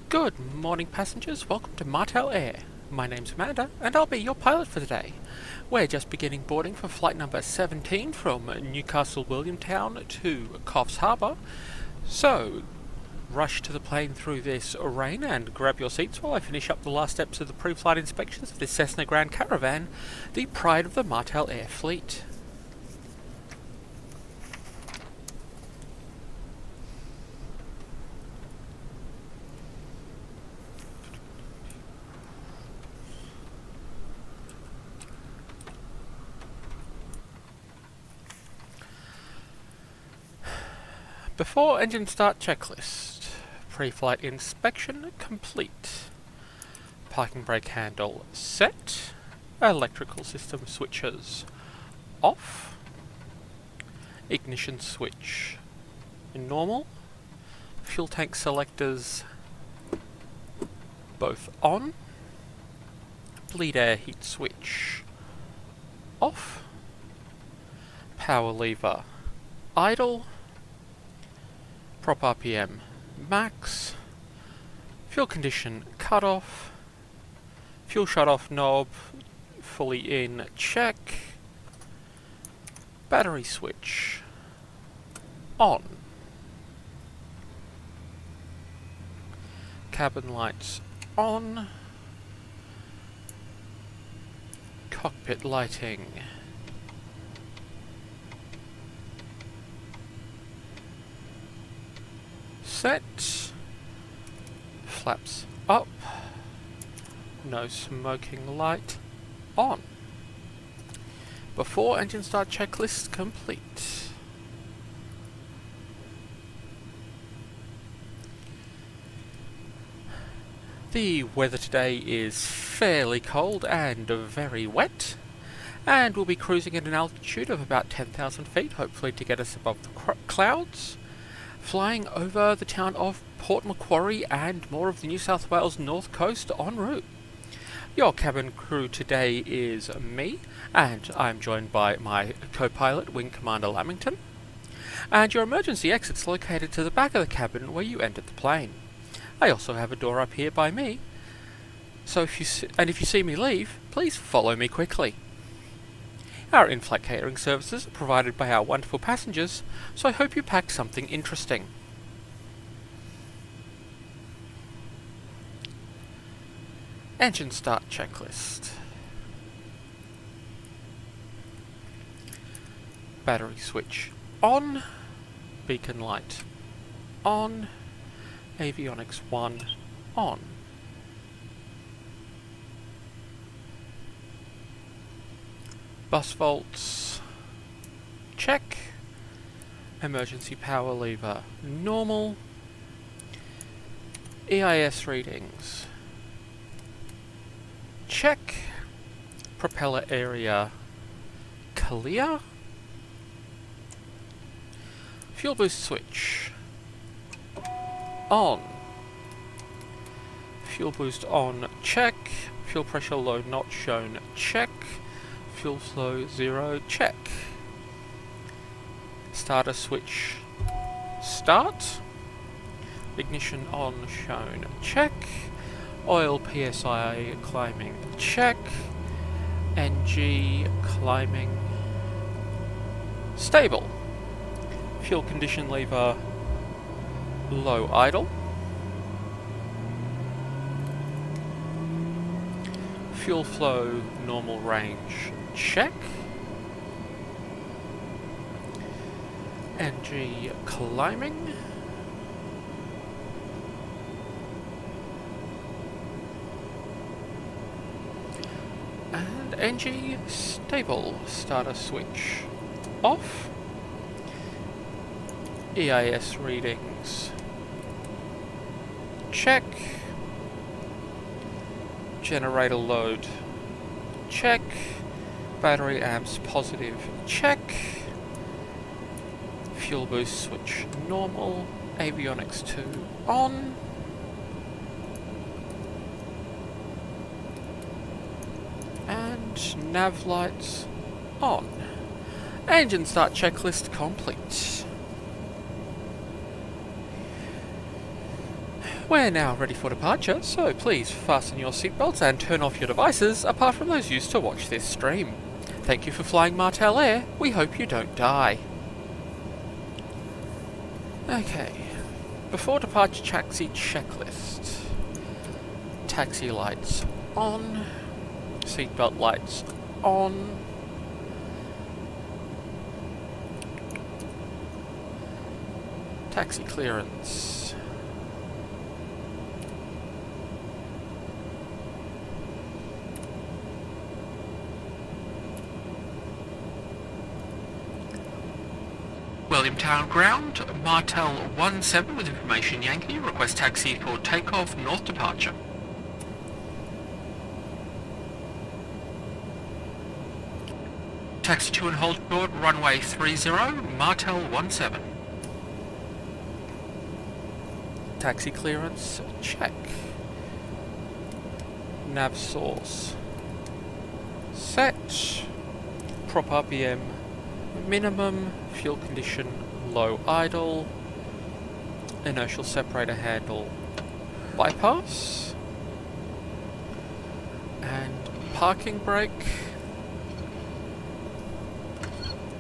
Good morning, passengers. Welcome to Martel Air. My name's Amanda, and I'll be your pilot for today. We're just beginning boarding for flight number 17 from Newcastle, Williamtown to Coffs Harbour. So, rush to the plane through this rain and grab your seats while I finish up the last steps of the pre-flight inspections of this Cessna Grand Caravan, the pride of the Martel Air fleet. Before engine start checklist. Pre-flight inspection complete. Parking brake handle set. Electrical system switches off. Ignition switch normal. Fuel tank selectors both on. Bleed air heat switch off. Power lever idle. Prop RPM max. Fuel condition cut off. Fuel shut off knob fully in check. Battery switch on. Cabin lights on. Cockpit lighting set. Flaps up. No smoking light on. Before engine start checklist complete. The weather today is fairly cold and very wet, and we'll be cruising at an altitude of about 10,000 feet, hopefully to get us above the clouds. Flying over the town of Port Macquarie and more of the New South Wales north coast en route. Your cabin crew today is me, and I'm joined by my co-pilot, Wing Commander Lamington. And your emergency exit's located to the back of the cabin where you entered the plane. I also have a door up here by me, so if you see me leave, please follow me quickly. Our in-flight catering services are provided by our wonderful passengers, so I hope you packed something interesting. Engine start checklist. Battery switch on. Beacon light on. Avionics 1 on. Bus volts check. Emergency power lever normal. EIS readings check. Propeller area clear. Fuel boost switch on. Fuel boost on check. Fuel pressure low not shown check. Fuel flow 0 check. Starter switch start. Ignition on shown check. Oil PSI climbing check. NG climbing stable. Fuel condition lever low idle. Fuel flow normal range check. NG climbing. And NG stable. Starter switch off. EIS readings check. Generator load check. Battery amps positive check. Fuel boost switch normal. Avionics 2 on. And nav lights on. Engine start checklist complete. We're now ready for departure, so please fasten your seatbelts and turn off your devices apart from those used to watch this stream. Thank you for flying Martel Air. We hope you don't die. Okay. Before departure taxi checklist. Taxi lights on. Seatbelt lights on. Taxi clearance. Williamtown ground, Martel 17 with information Yankee, request taxi for takeoff, north departure. Taxi to and hold short, runway 30, Martel 17. Taxi clearance, check. Nav source. Set. Prop RPM minimum. Fuel condition low idle. Inertial separator handle bypass. And parking brake.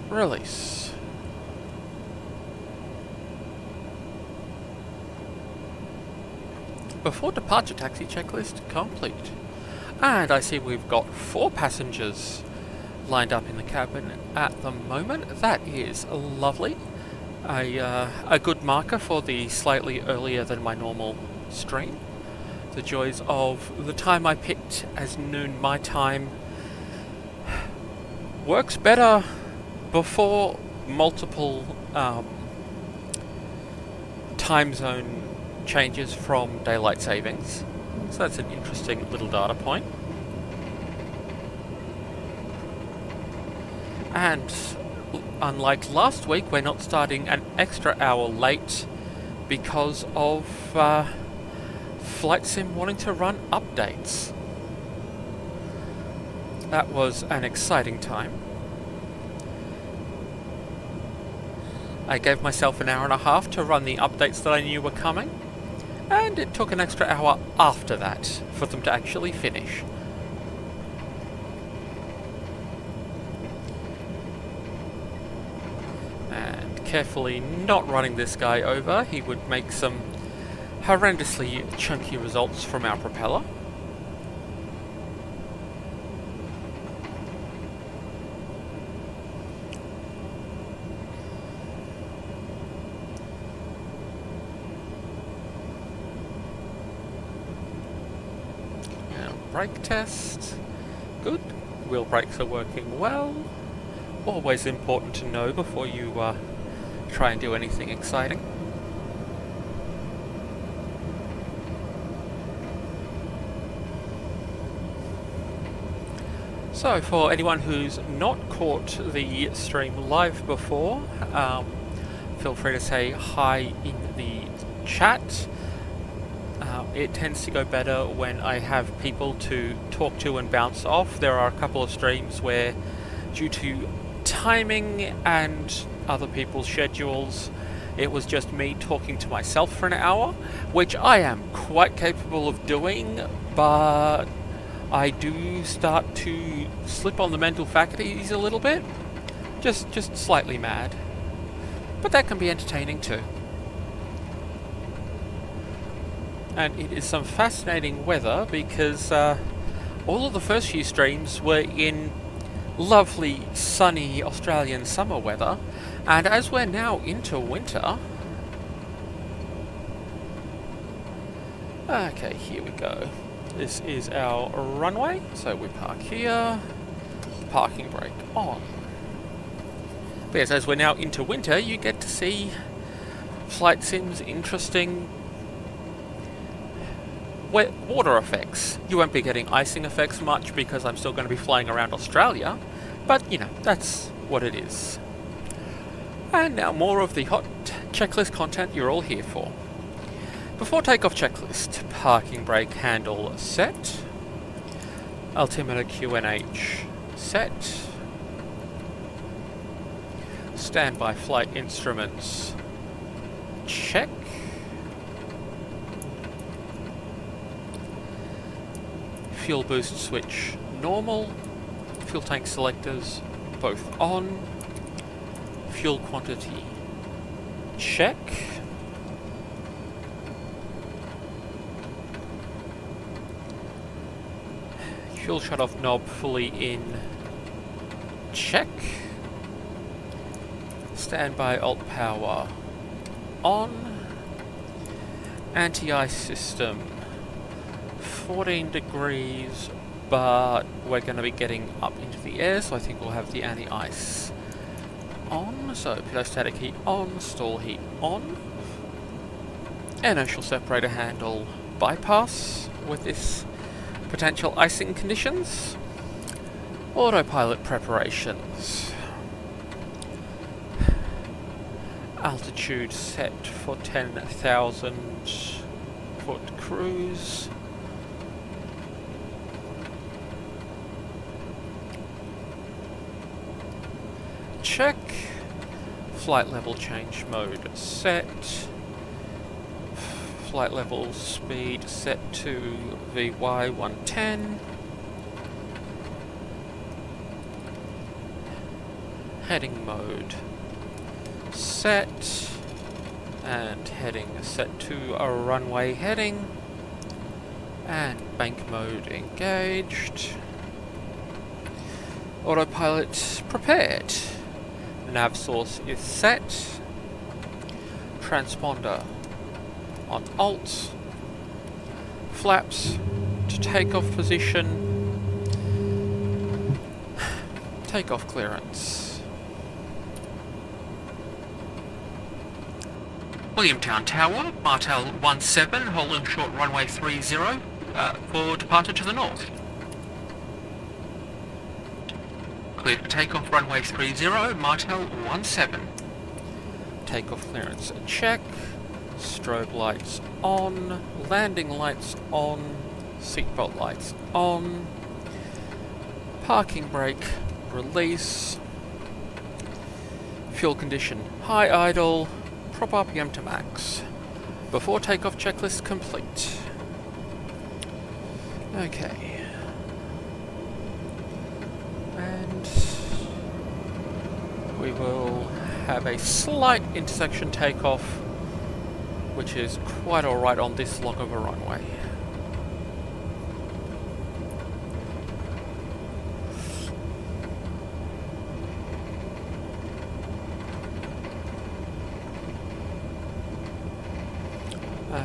Release. Before departure taxi checklist complete. And I see we've got 4 passengers lined up in the cabin at the moment. That is lovely. A good marker for the slightly earlier than my normal stream. The joys of the time I picked as noon my time works better before multiple time zone changes from daylight savings. So that's an interesting little data point. And unlike last week, we're not starting an extra hour late because of Flight Sim wanting to run updates. That was an exciting time. I gave myself an hour and a half to run the updates that I knew were coming, and it took an extra hour after that for them to actually finish. And carefully not running this guy over, he would make some horrendously chunky results from our propeller. Brake test. Good. Wheel brakes are working well. Always important to know before you try and do anything exciting. So for anyone who's not caught the stream live before, feel free to say hi in the chat. It tends to go better when I have people to talk to and bounce off. There are a couple of streams where, due to timing and other people's schedules, it was just me talking to myself for an hour, which I am quite capable of doing, but I do start to slip on the mental faculties a little bit. Just slightly mad. But that can be entertaining too. And it is some fascinating weather because all of the first few streams were in lovely sunny Australian summer weather, and as we're now into winter... Okay, here we go. This is our runway, so we park here, parking brake on. But yes, as we're now into winter, you get to see Flight Sim's interesting wet water effects. You won't be getting icing effects much because I'm still going to be flying around Australia, but you know, that's what it is. And now more of the hot checklist content you're all here for. Before takeoff checklist, parking brake handle set, altimeter QNH set, standby flight instruments check, Fuel boost switch normal. Fuel tank selectors both on. Fuel quantity check. Fuel shut-off knob fully in check. Standby alt power on. Anti-ice system 14 degrees, but we're going to be getting up into the air, so I think we'll have the anti-ice on. So pitot-static heat on, stall heat on. Inertial separator handle bypass with this potential icing conditions. Autopilot preparations. Altitude set for 10,000 foot cruise. Check. Flight level change mode set. Flight level speed set to VY110. Heading mode set. And heading set to a runway heading. And bank mode engaged. Autopilot prepared. Nav source is set. Transponder on alt. Flaps to takeoff position. Takeoff clearance. Williamtown Tower, Martel 17, holding short runway 30 for departure to the north. Cleared for takeoff runway 30, Martel 17. Takeoff clearance check. Strobe lights on. Landing lights on. Seatbelt lights on. Parking brake release. Fuel condition high idle. Prop RPM to max. Before takeoff checklist complete. Okay. And we will have a slight intersection takeoff, which is quite alright on this long of a runway.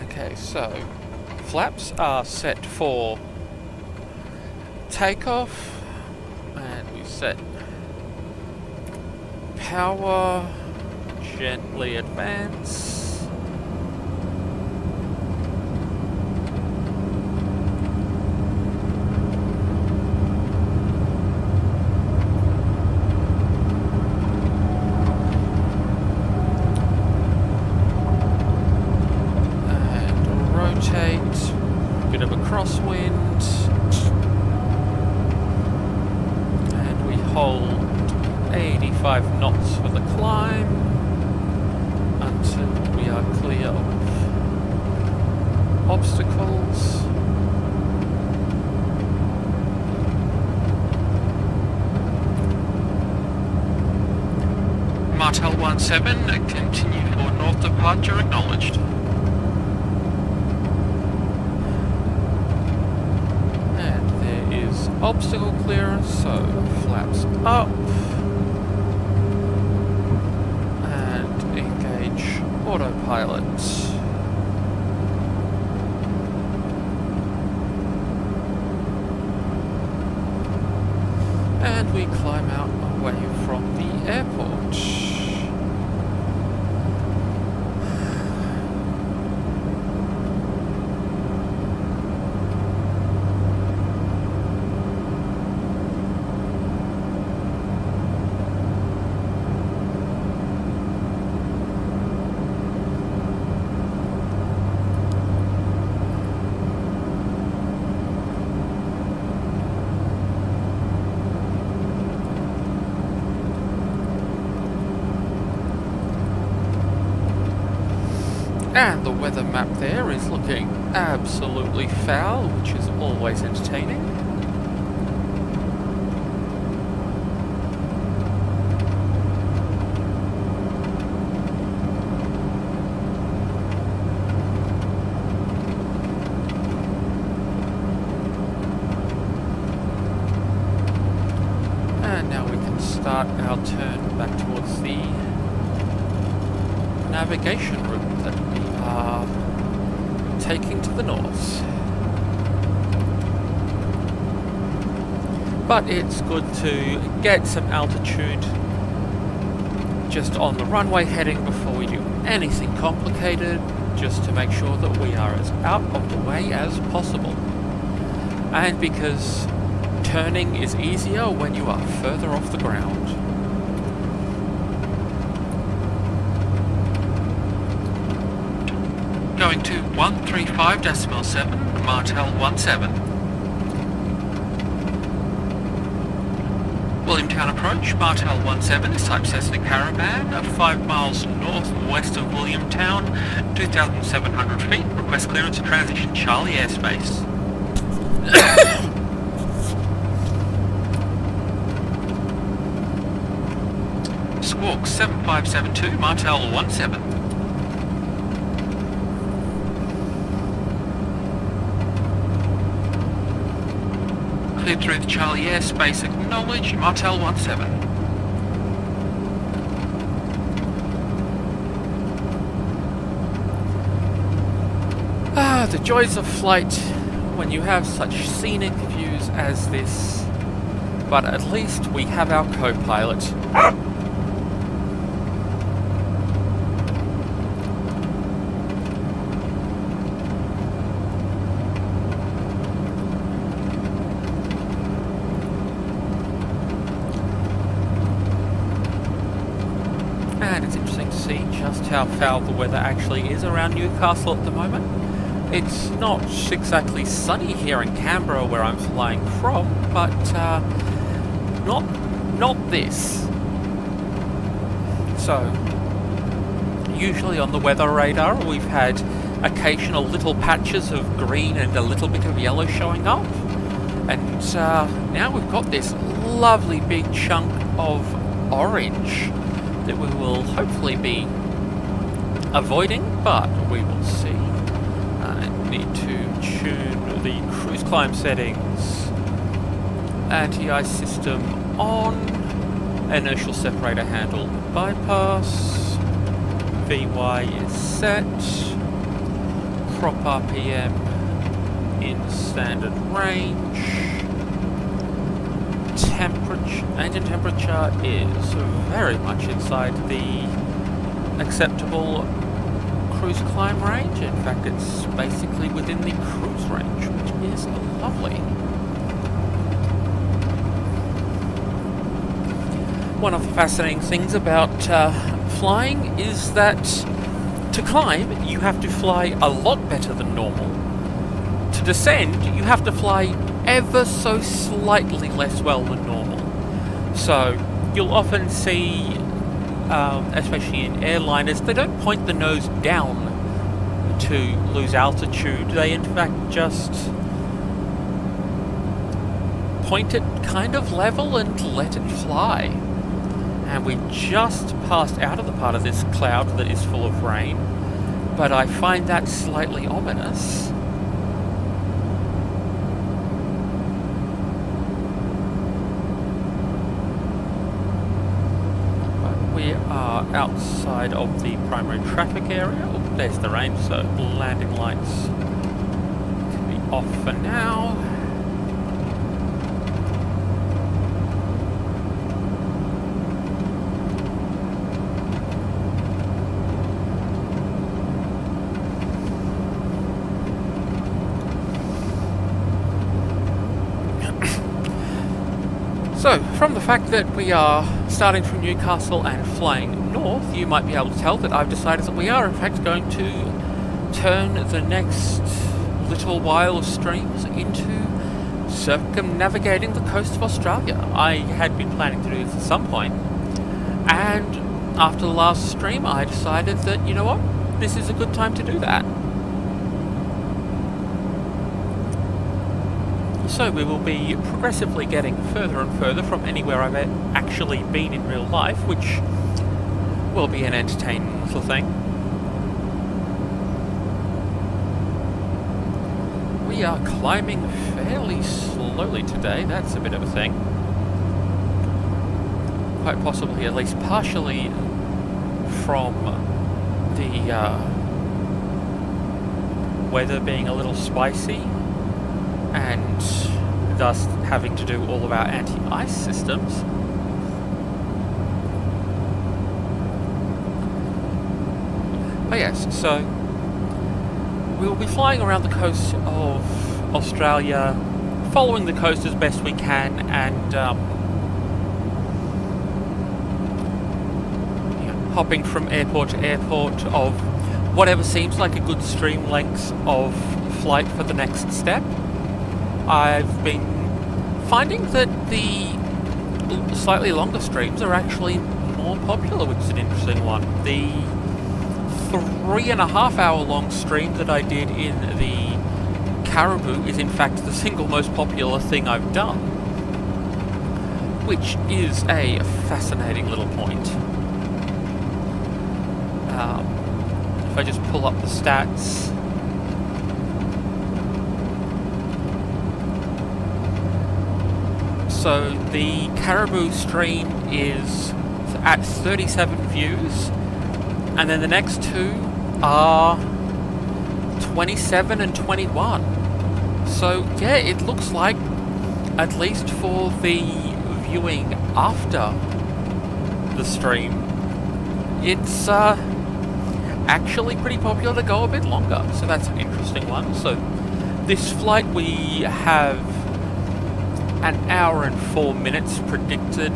Okay, so flaps are set for takeoff, and we set power, gently advance. Bit of a crosswind, and we hold 85 knots for the climb until we are clear of obstacles. Martel 17, continue for north departure acknowledged. Obstacle clearance, so flaps up and engage autopilot. And we climb out away from the airport. And the weather map there is looking absolutely foul, which is always entertaining. And now we can start our turn back towards the navigation route that we are taking to the north. But it's good to get some altitude just on the runway heading before we do anything complicated, just to make sure that we are as out of the way as possible. And because turning is easier when you are further off the ground. Going to 135.7, Martel 17. Williamtown approach, Martel 17 is type Cessna Caravan, 5 miles northwest of Williamtown, 2,700 feet, request clearance to transition Charlie airspace. Squawk 7572, Martel 17. Cleared through the Charlie airspace, acknowledged, Martel 17. Ah, the joys of flight when you have such scenic views as this. But at least we have our co-pilot. And it's interesting to see just how foul the weather actually is around Newcastle at the moment. It's not exactly sunny here in Canberra where I'm flying from, but not this. So, usually on the weather radar we've had occasional little patches of green and a little bit of yellow showing up. And now we've got this lovely big chunk of orange that we will hopefully be avoiding, but we will see. I need to tune the cruise climb settings. Anti-ice system on. Inertial separator handle bypass. VY is set. Prop RPM in standard range. Engine temperature is very much inside the acceptable cruise climb range. In fact, it's basically within the cruise range, which is lovely. One of the fascinating things about flying is that to climb, you have to fly a lot better than normal. To descend, you have to fly ever so slightly less well than normal. So you'll often see, especially in airliners, they don't point the nose down to lose altitude. They in fact just point it kind of level and let it fly. And we just passed out of the part of this cloud that is full of rain, but I find that slightly ominous. We are outside of the primary traffic area. Oh, there's the rain, so landing lights can be off for now. So, from the fact that we are starting from Newcastle and flying north, you might be able to tell that I've decided that we are in fact going to turn the next little while of streams into circumnavigating the coast of Australia. I had been planning to do this at some point, and after the last stream I decided that, you know what, this is a good time to do that. So we will be progressively getting further and further from anywhere I've actually been in real life, which will be an entertaining little thing. We are climbing fairly slowly today, that's a bit of a thing. Quite possibly at least partially from the weather being a little spicy and thus having to do all of our anti-ice systems. But yes, so we'll be flying around the coast of Australia, following the coast as best we can, and hopping from airport to airport of whatever seems like a good stream length of flight for the next step. I've been finding that the slightly longer streams are actually more popular, which is an interesting one. The 3.5 hour long stream that I did in the Caribou is in fact the single most popular thing I've done, which is a fascinating little point. If I just pull up the stats. So the Caribou stream is at 37 views, and then the next two are 27 and 21. So yeah, it looks like, at least for the viewing after the stream, it's actually pretty popular to go a bit longer, so that's an interesting one. So this flight we have an hour and 4 minutes predicted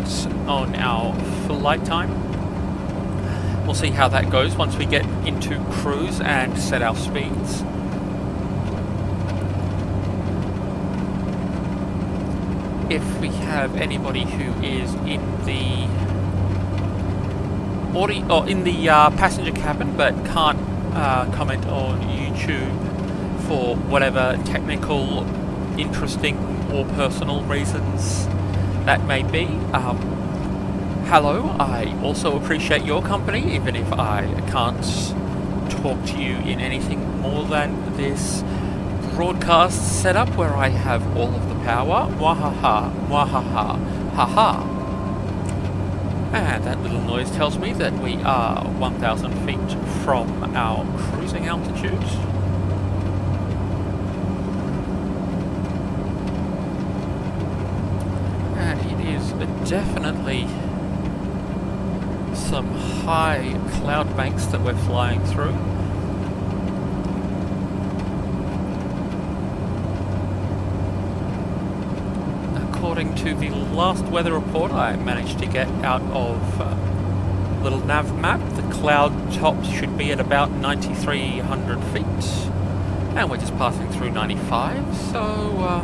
on our flight time. We'll see how that goes once we get into cruise and set our speeds. If we have anybody who is in the audio or in the passenger cabin but can't comment on YouTube for whatever technical, interesting or personal reasons that may be, hello, I also appreciate your company, even if I can't talk to you in anything more than this broadcast setup where I have all of the power. Mwahaha, mwahaha, haha. And that little noise tells me that we are 1,000 feet from our cruising altitude. And it is definitely some high cloud banks that we're flying through. According to the last weather report I managed to get out of little nav map, the cloud tops should be at about 9,300 feet, and we're just passing through 95, so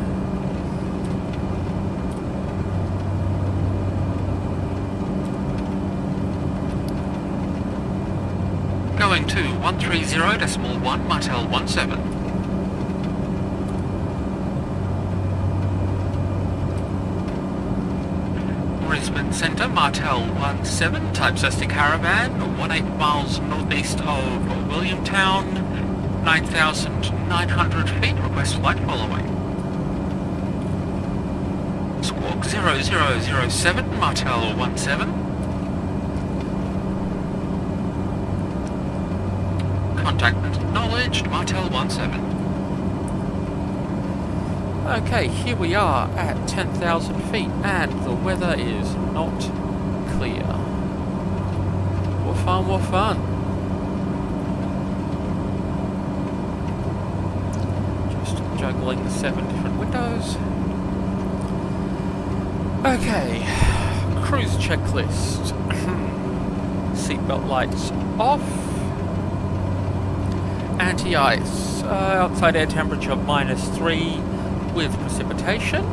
going to 130.1 Martel 17. Brisbane Centre, Martel 17, type Cessna Caravan, 18 miles northeast of Williamtown, 9,900 feet, request flight following. Squawk 0007, Martel 17. Contact acknowledged, Martel 17. Okay, here we are at 10,000 feet and the weather is not clear. More fun, more fun. Just juggling the 7 different windows. Okay, cruise checklist. Seatbelt lights off. Anti-ice, outside air temperature -3 with precipitation.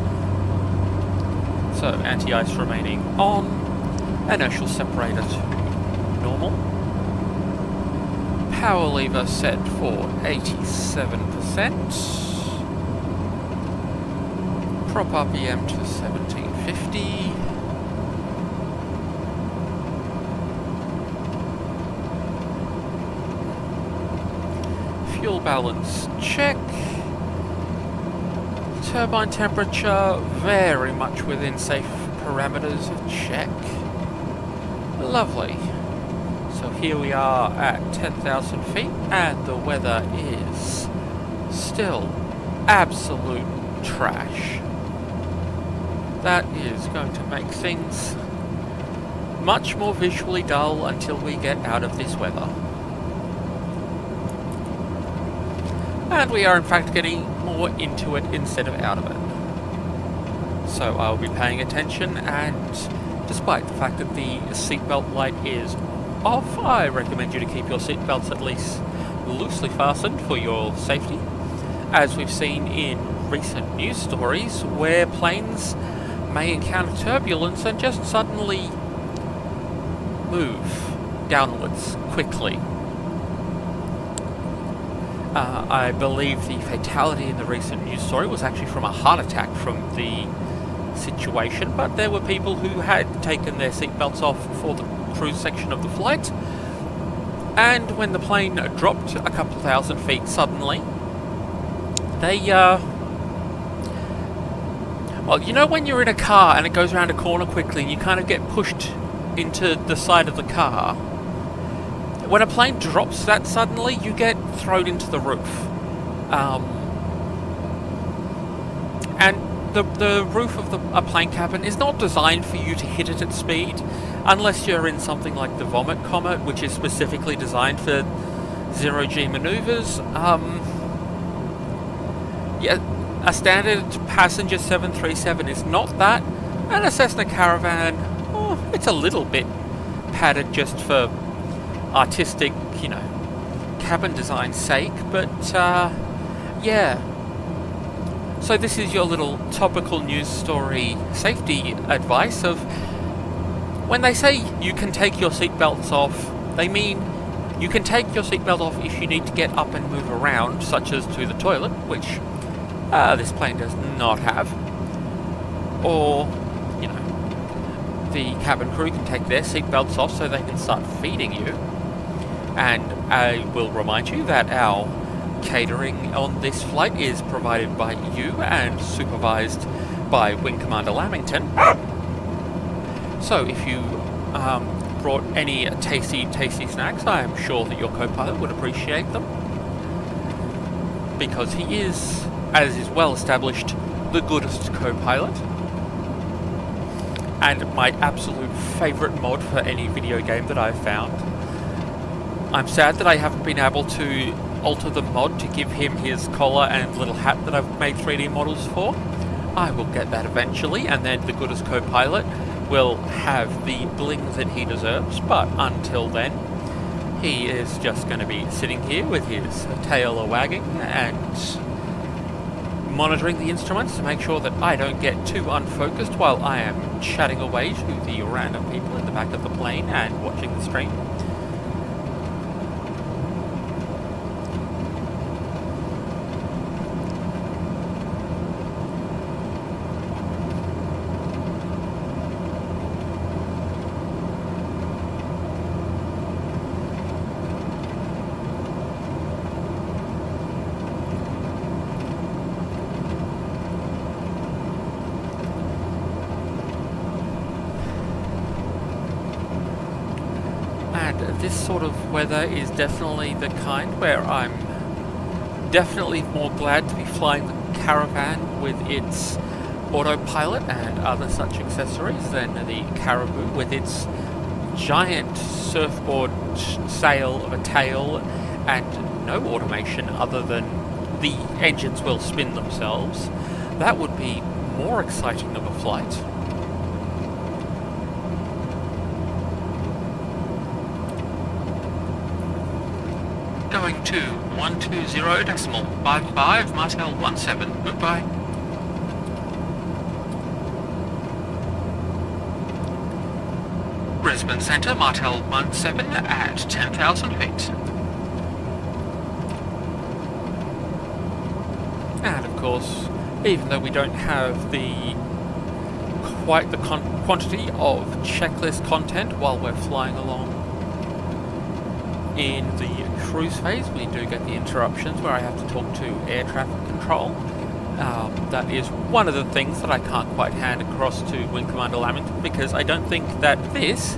So anti-ice remaining on. Inertial separator to normal. Power lever set for 87%. Drop RPM to 1750. Fuel balance check. Turbine temperature very much within safe parameters, check. Lovely. So here we are at 10,000 feet and the weather is still absolute trash. That is going to make things much more visually dull until we get out of this weather. And we are in fact getting more into it instead of out of it. So I'll be paying attention, and despite the fact that the seatbelt light is off, I recommend you to keep your seatbelts at least loosely fastened for your safety, as we've seen in recent news stories where planes may encounter turbulence and just suddenly move downwards quickly. I believe the fatality in the recent news story was actually from a heart attack from the situation, but there were people who had taken their seatbelts off for the cruise section of the flight, and when the plane dropped a couple thousand feet suddenly, they, well, you know when you're in a car and it goes around a corner quickly and you kind of get pushed into the side of the car? When a plane drops that suddenly, you get thrown into the roof. And the roof of a plane cabin is not designed for you to hit it at speed, unless you're in something like the Vomit Comet, which is specifically designed for zero-G maneuvers. Yeah, a standard passenger 737 is not that, and a Cessna Caravan, oh, it's a little bit padded just for artistic, you know, cabin design sake, but yeah. So this is your little topical news story safety advice of when they say you can take your seatbelts off, they mean you can take your seatbelt off if you need to get up and move around, such as to the toilet, which this plane does not have, or, you know, the cabin crew can take their seatbelts off so they can start feeding you. And I will remind you that our catering on this flight is provided by you and supervised by Wing Commander Lamington. So if you brought any tasty snacks, I am sure that your co-pilot would appreciate them, because he is, as is well established, the goodest co-pilot and my absolute favourite mod for any video game that I've found. I'm sad that I haven't been able to alter the mod to give him his collar and little hat that I've made 3D models for. I will get that eventually, and then the goodest co-pilot will have the bling that he deserves, but until then, he is just going to be sitting here with his tail a-wagging and monitoring the instruments to make sure that I don't get too unfocused while I am chatting away to the random people in the back of the plane and watching the stream. This sort of weather is definitely the kind where I'm definitely more glad to be flying the Caravan with its autopilot and other such accessories than the Caribou with its giant surfboard sail of a tail and no automation other than the engines will spin themselves. That would be more exciting of a flight. Going to 120.55 Martel 17. Goodbye. Brisbane Centre Martel 17 at 10,000 feet. And of course, even though we don't have quite the quantity of checklist content while we're flying along. In the cruise phase, we do get the interruptions where I have to talk to air traffic control. That is one of the things that I can't quite hand across to Wing Commander Lamington, because I don't think that this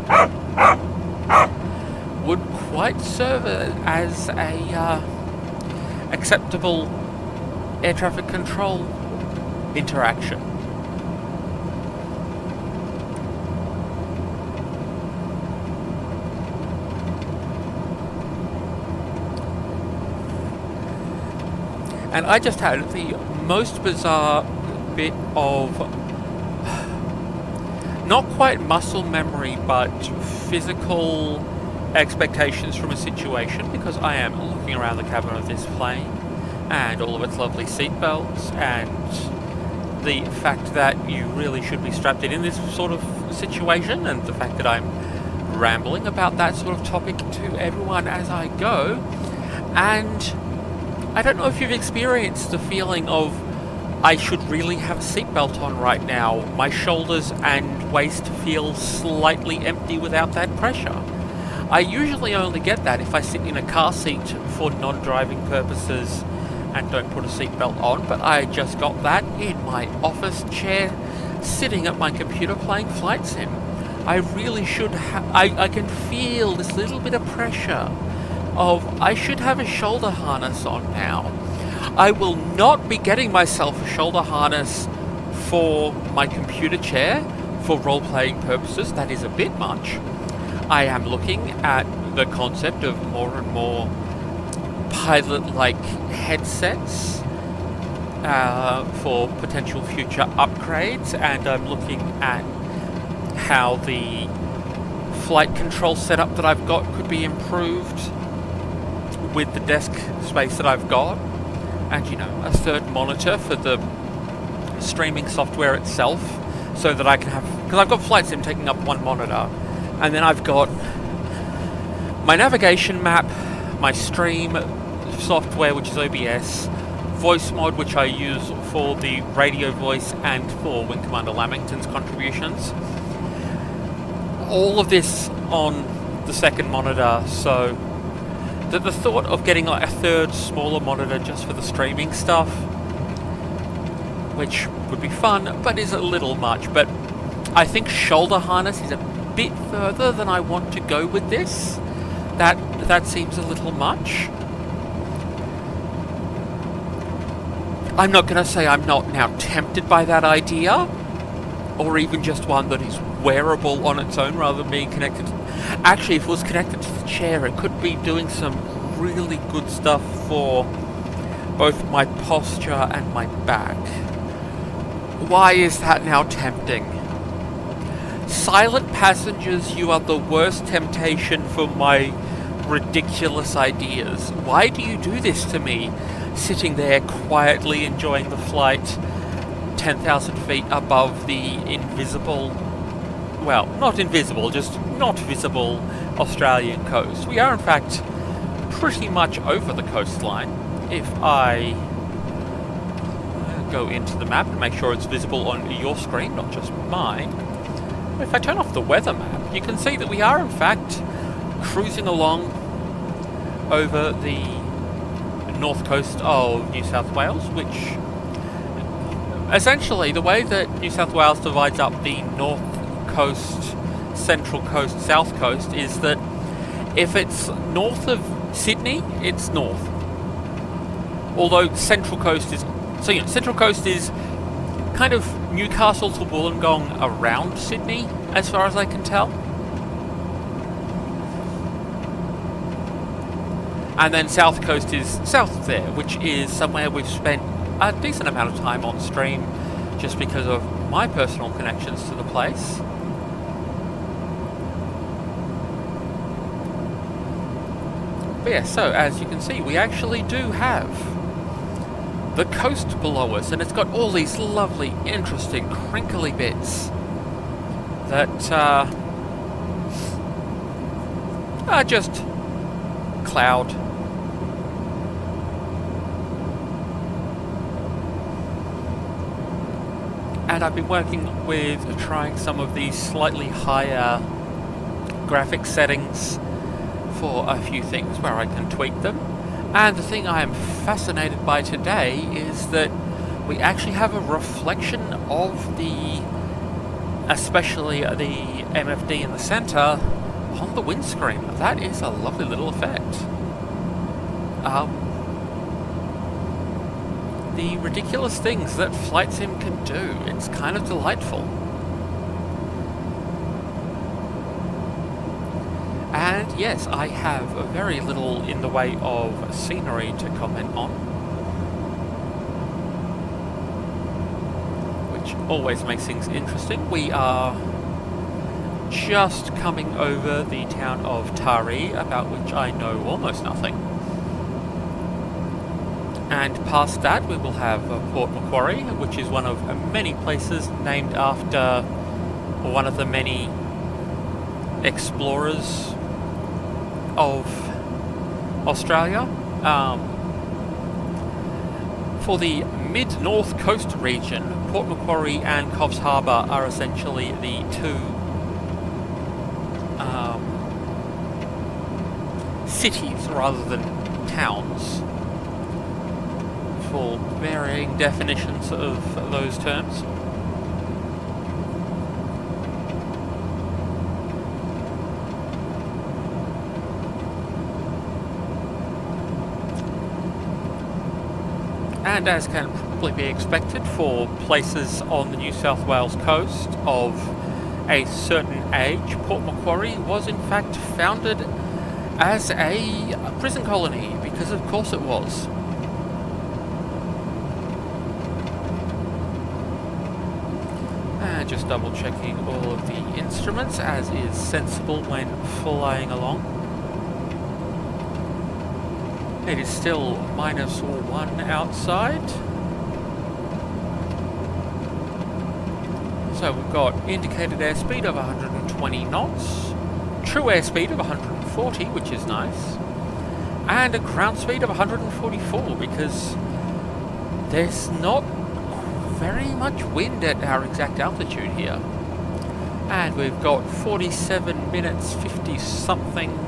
would quite serve as a acceptable air traffic control interaction. And I just had the most bizarre bit of, not quite muscle memory, but physical expectations from a situation, because I am looking around the cabin of this plane and all of its lovely seatbelts, and the fact that you really should be strapped in this sort of situation, and the fact that I'm rambling about that sort of topic to everyone as I go. And I don't know if you've experienced the feeling of, I should really have a seatbelt on right now. My shoulders and waist feel slightly empty without that pressure. I usually only get that if I sit in a car seat for non-driving purposes and don't put a seatbelt on, but I just got that in my office chair, sitting at my computer playing Flight Sim. I really should I can feel this little bit of pressure of, I should have a shoulder harness on now. I will not be getting myself a shoulder harness for my computer chair for role-playing purposes. That is a bit much. I am looking at the concept of more and more pilot-like headsets for potential future upgrades, and I'm looking at how the flight control setup that I've got could be improved with the desk space that I've got, and a third monitor for the streaming software itself, so that I can have, because I've got Flight Sim taking up one monitor, and then I've got my navigation map, my stream software, which is OBS, voice mod, which I use for the radio voice and for Wing Commander Lamington's contributions. All of this on the second monitor, so that the thought of getting like a third smaller monitor just for the streaming stuff, which would be fun, but is a little much. But I think shoulder harness is a bit further than I want to go with this. That seems a little much. I'm not going to say I'm not now tempted by that idea, or even just one that is wearable on its own rather than being connected. Actually, if it was connected to the chair, it could be doing some really good stuff for both my posture and my back. Why is that now tempting? Silent passengers, you are the worst temptation for my ridiculous ideas. Why do you do this to me? Sitting there quietly enjoying the flight 10,000 feet above the invisible, well, not invisible, just not visible Australian coast. We are in fact pretty much over the coastline. If I go into the map and make sure it's visible on your screen, not just mine. If I turn off the weather map, you can see that we are in fact cruising along over the north coast of New South Wales, which essentially the way that New South Wales divides up the north coast, central coast, south coast is that if it's north of Sydney, it's north. Although central coast is, so central coast is kind of Newcastle to Wollongong around Sydney, as far as I can tell. And then south coast is south of there, which is somewhere we've spent a decent amount of time on stream just because of my personal connections to the place. But yeah, so as you can see, we actually do have the coast below us, and it's got all these lovely, interesting, crinkly bits that are just cloud. and I've been working with trying some of these slightly higher graphics settings for a few things where I can tweak them. And the thing I am fascinated by today is that we actually have a reflection of especially the MFD in the centre, on the windscreen. That is a lovely little effect. The ridiculous things that flight sim can do, it's kind of delightful. And yes, I have very little in the way of scenery to comment on, which always makes things interesting. We are just coming over the town of Taree, about which I know almost nothing. And past that we will have Port Macquarie, which is one of many places named after one of the many explorers of Australia. For the mid-north coast region, Port Macquarie and Coffs Harbour are essentially the two cities rather than towns, for varying definitions of those terms. And as can probably be expected for places on the New South Wales coast of a certain age, Port Macquarie was in fact founded as a prison colony, because of course it was. And just double checking all of the instruments, as is sensible when flying along. It is still -1 outside. So we've got indicated airspeed of 120 knots, true airspeed of 140, which is nice, and a ground speed of 144, because there's not very much wind at our exact altitude here. And we've got 47 minutes 50 something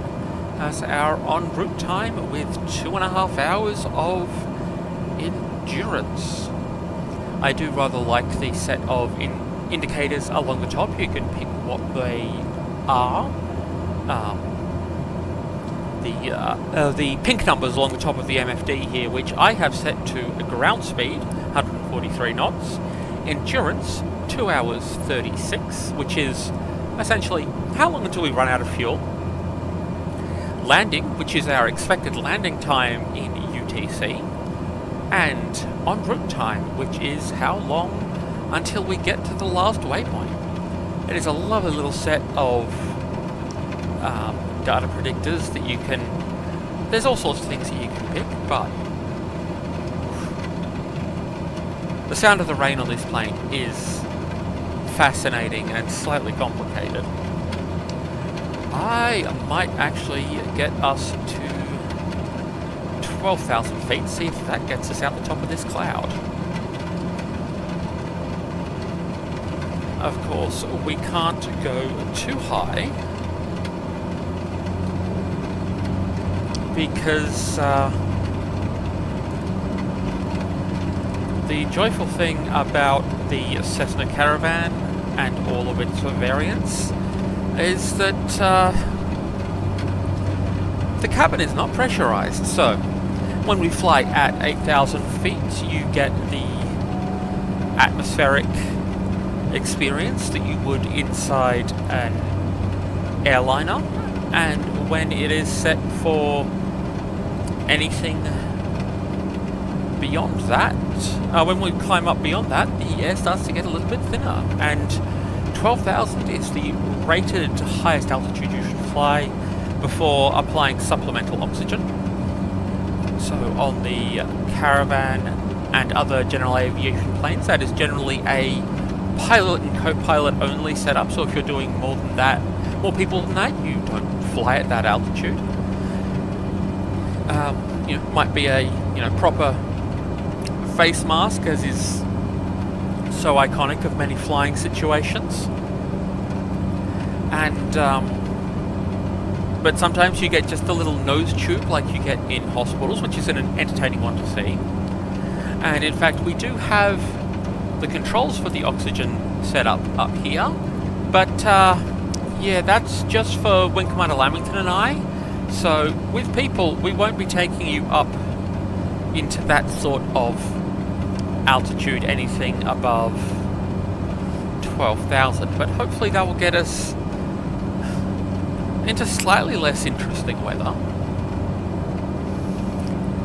as our en route time, with 2.5 hours of endurance. I do rather like the set of indicators along the top. You can pick what they are. The pink numbers along the top of the MFD here, which I have set to a ground speed, 143 knots, endurance, 2 hours 36, which is essentially how long until we run out of fuel. Landing, which is our expected landing time in UTC, and en route time, which is how long until we get to the last waypoint. It is a lovely little set of data predictors that you can... There's all sorts of things that you can pick, but the sound of the rain on this plane is fascinating and slightly complicated. I might actually get us to 12,000 feet, see if that gets us out the top of this cloud. Of course, we can't go too high, because the joyful thing about the Cessna Caravan and all of its variants is that the cabin is not pressurized. So when we fly at 8,000 feet, you get the atmospheric experience that you would inside an airliner, and when it is set for anything beyond that, when we climb up beyond that, the air starts to get a little bit thinner, and 12,000 is the rated highest altitude you should fly before applying supplemental oxygen. So on the Caravan and other general aviation planes, that is generally a pilot and co-pilot only setup. So if you're doing more than that, more people than that, you don't fly at that altitude. Might be a proper face mask, as is so iconic of many flying situations. And but sometimes you get just a little nose tube like you get in hospitals, which is an entertaining one to see. And in fact, we do have the controls for the oxygen set up here, but yeah, that's just for Wing Commander Lamington and I. So with people, we won't be taking you up into that sort of altitude, anything above 12,000, but hopefully that will get us into slightly less interesting weather.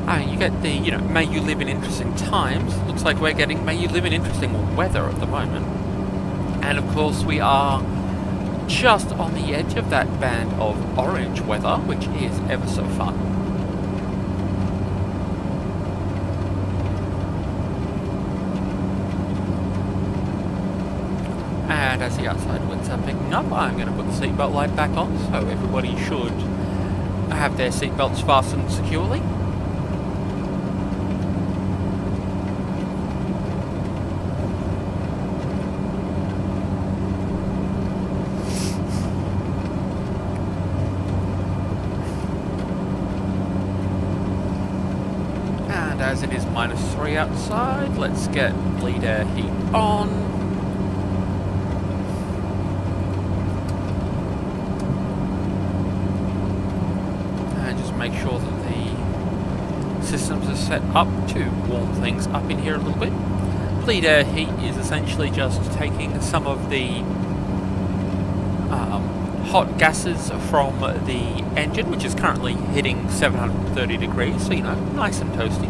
I mean, you get the, may you live in interesting times. Looks like we're getting may you live in interesting weather at the moment. And of course we are just on the edge of that band of orange weather, which is ever so fun. And as the outside winds are picking up, I'm going to put the seatbelt light back on, so everybody should have their seatbelts fastened securely. And as it is -3 outside, let's get bleed air heat on. Make sure that the systems are set up to warm things up in here a little bit. Bleed air heat is essentially just taking some of the hot gases from the engine, which is currently hitting 730 degrees, so nice and toasty,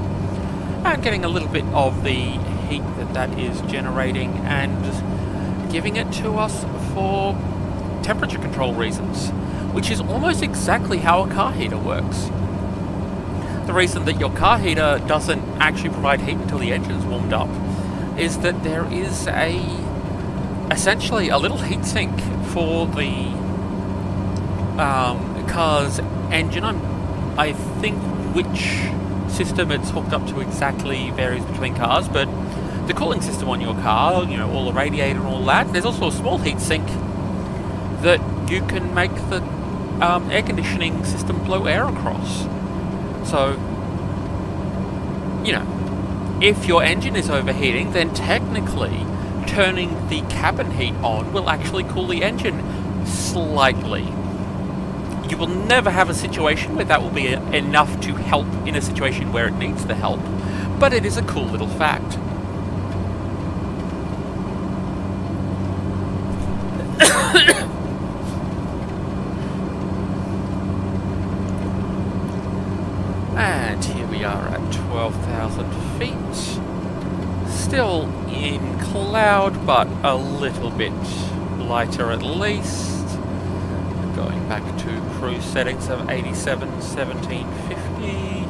and getting a little bit of the heat that is generating and giving it to us for temperature control reasons, which is almost exactly how a car heater works. The reason that your car heater doesn't actually provide heat until the engine's warmed up is that there is essentially a little heatsink for the car's engine. I think which system it's hooked up to exactly varies between cars, but the cooling system on your car, all the radiator and all that, there's also a small heatsink that you can make the air conditioning system blow air across. So, if your engine is overheating, then technically turning the cabin heat on will actually cool the engine slightly. You will never have a situation where that will be enough to help in a situation where it needs the help, but it is a cool little fact. And here we are at 12,000 feet. Still in cloud, but a little bit lighter at least. Going back to cruise settings of 87, 1750.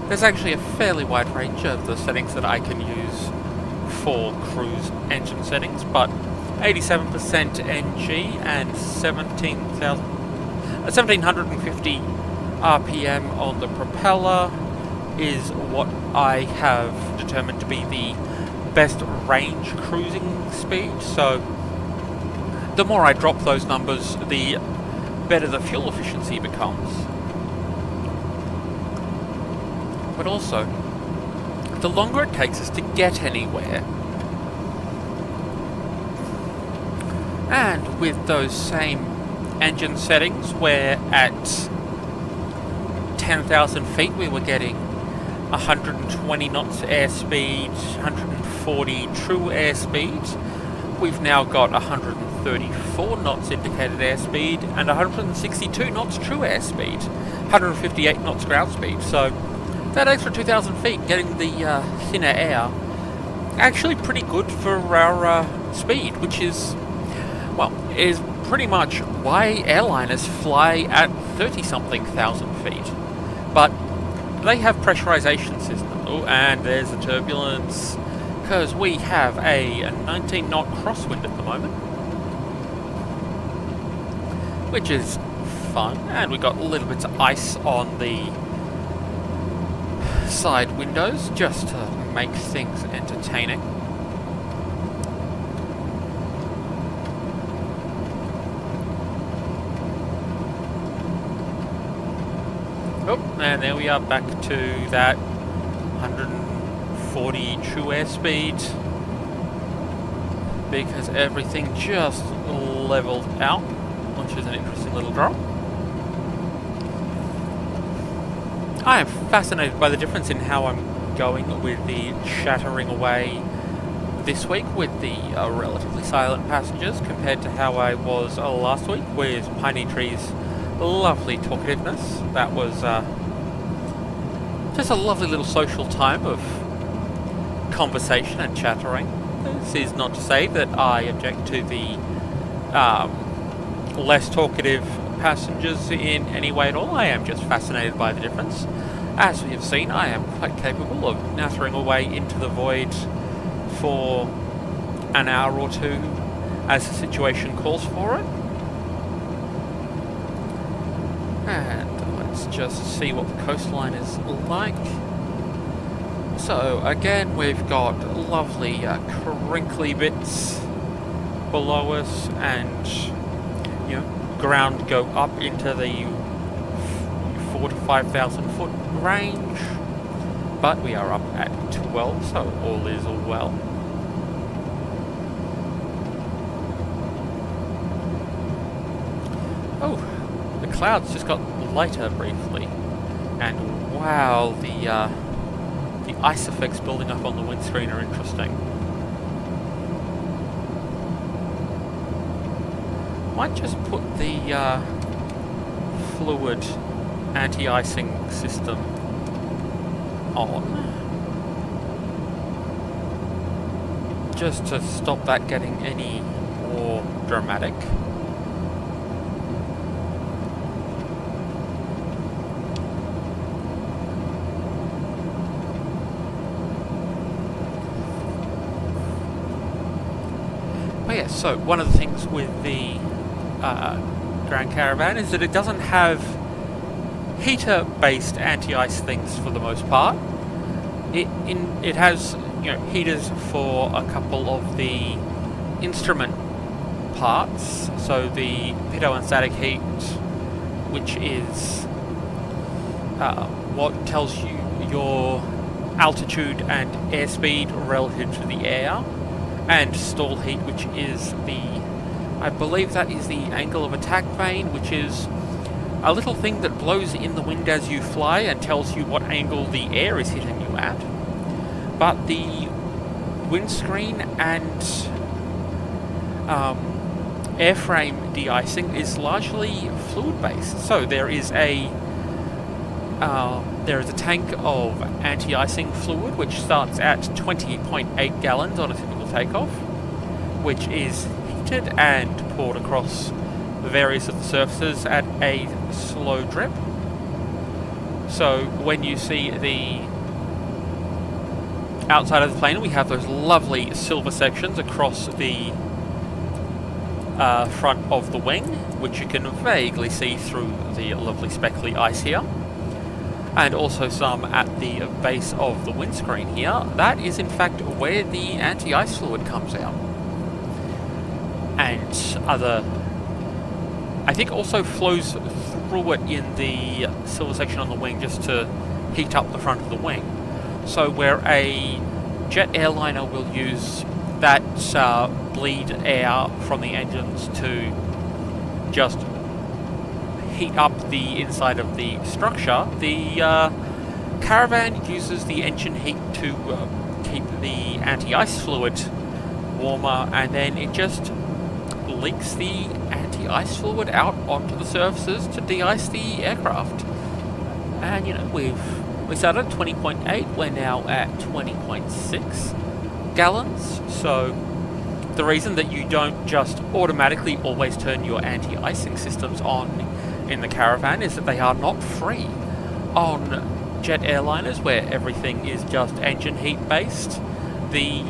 There's actually a fairly wide range of the settings that I can use for cruise engine settings, but 87% NG and 1750 RPM on the propeller is what I have determined to be the best range cruising speed. So the more I drop those numbers, the better the fuel efficiency becomes. But also, the longer it takes us to get anywhere. And with those same engine settings, where at 10,000 feet we were getting 120 knots airspeed, 140 true airspeed, we've now got 134 knots indicated airspeed and 162 knots true airspeed, 158 knots ground speed. So that extra 2,000 feet getting the thinner air, actually pretty good for our speed, which is, well, is pretty much why airliners fly at 30-something thousand feet. But they have pressurization systems. Oh, and there's the turbulence, because we have a 19-knot crosswind at the moment, which is fun. And we got little bits of ice on the side windows just to makes things entertaining. Oh, and there we are back to that 140 true airspeed, because everything just leveled out, which is an interesting little drop. I am fascinated by the difference in how I'm going with the chattering away this week with the relatively silent passengers compared to how I was last week with Piney Tree's lovely talkativeness. That was just a lovely little social time of conversation and chattering. This is not to say that I object to the less talkative passengers in any way at all. I am just fascinated by the difference. As we have seen, I am quite capable of nattering away into the void for an hour or two as the situation calls for it. And let's just see what the coastline is like. So again, we've got lovely crinkly bits below us, and ground go up into the 4,000 to 5,000 foot range, but we are up at 12, so all is well. Oh, the clouds just got lighter briefly, and wow, the ice effects building up on the windscreen are interesting. Might just put the fluid anti-icing system on, just to stop that getting any more dramatic. But yeah, so one of the things with the Grand Caravan is that it doesn't have heater-based anti-ice things for the most part. It has heaters for a couple of the instrument parts, so the pitot and static heat, which is what tells you your altitude and airspeed relative to the air, and stall heat, which is I believe that is the angle of attack vane, which is a little thing that blows in the wind as you fly and tells you what angle the air is hitting you at. But the windscreen and airframe de-icing is largely fluid-based. So there is a tank of anti-icing fluid which starts at 20.8 gallons on a typical takeoff, which is heated and poured across various of the surfaces at a slow drip. So when you see the outside of the plane, we have those lovely silver sections across the front of the wing, which you can vaguely see through the lovely speckly ice here, and also some at the base of the windscreen here. That is in fact where the anti-ice fluid comes out. And I think also flows through it in the silver section on the wing just to heat up the front of the wing. So where a jet airliner will use that bleed air from the engines to just heat up the inside of the structure, the Caravan uses the engine heat to keep the anti-ice fluid warmer, and then it just leaks the anti-ice fluid out onto the surfaces to de-ice the aircraft. And we started at 20.8, we're now at 20.6 gallons. So the reason that you don't just automatically always turn your anti-icing systems on in the Caravan is that they are not free. On jet airliners, where everything is just engine heat based, the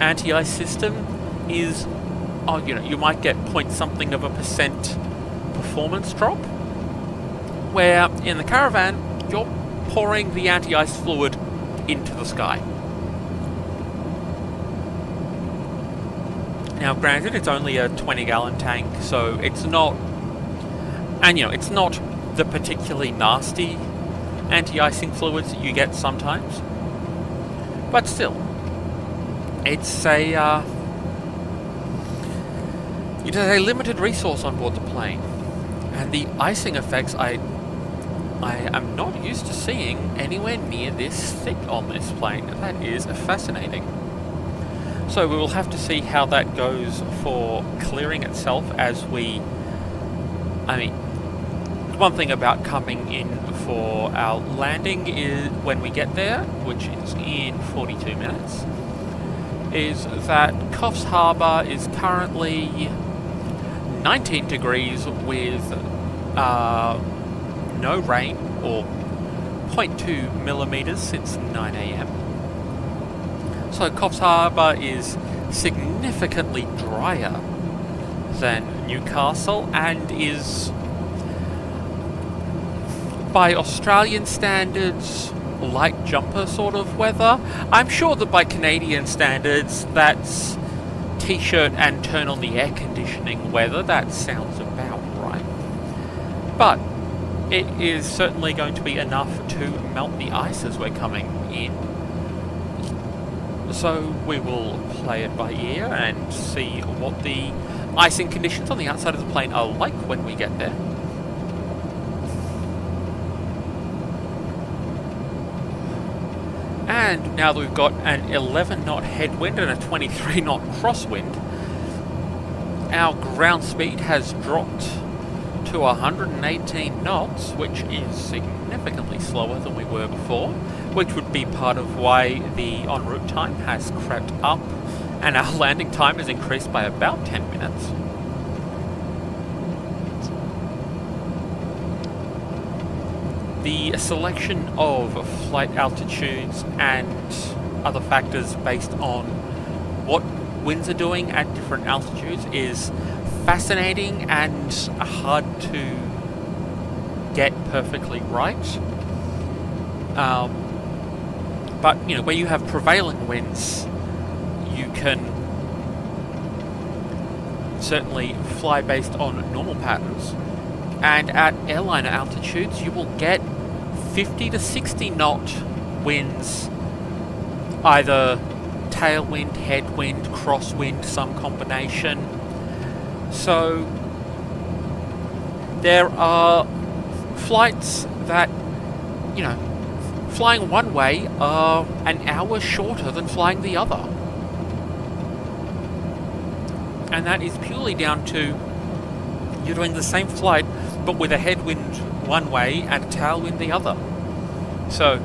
anti-ice system is, you might get point something of a % performance drop, where in the Caravan you're pouring the anti-ice fluid into the sky. Now granted, it's only a 20-gallon tank, so it's not, and it's not the particularly nasty anti-icing fluids that you get sometimes, but still, it's a limited resource on board the plane, and the icing effects I am not used to seeing anywhere near this thick on this plane. That is fascinating. So we will have to see how that goes for clearing itself as we... one thing about coming in for our landing is when we get there, which is in 42 minutes, is that Coffs Harbour is currently 19 degrees with no rain, or 0.2 millimetres since 9 AM. So Coffs Harbour is significantly drier than Newcastle and is, by Australian standards, light jumper sort of weather. I'm sure that by Canadian standards that's t-shirt and turn on the air conditioning weather. That sounds about right. But it is certainly going to be enough to melt the ice as we're coming in. So we will play it by ear and see what the icing conditions on the outside of the plane are like when we get there. And now that we've got an 11-knot headwind and a 23-knot crosswind, our ground speed has dropped to 118 knots, which is significantly slower than we were before, which would be part of why the en route time has crept up and our landing time has increased by about 10 minutes. The selection of flight altitudes and other factors based on what winds are doing at different altitudes is fascinating and hard to get perfectly right. But where you have prevailing winds, you can certainly fly based on normal patterns, and at airliner altitudes you will get 50 to 60 knot winds, either tailwind, headwind, crosswind, some combination. So there are flights that, flying one way are an hour shorter than flying the other. And that is purely down to you're doing the same flight but with a headwind one way and a tailwind the other. So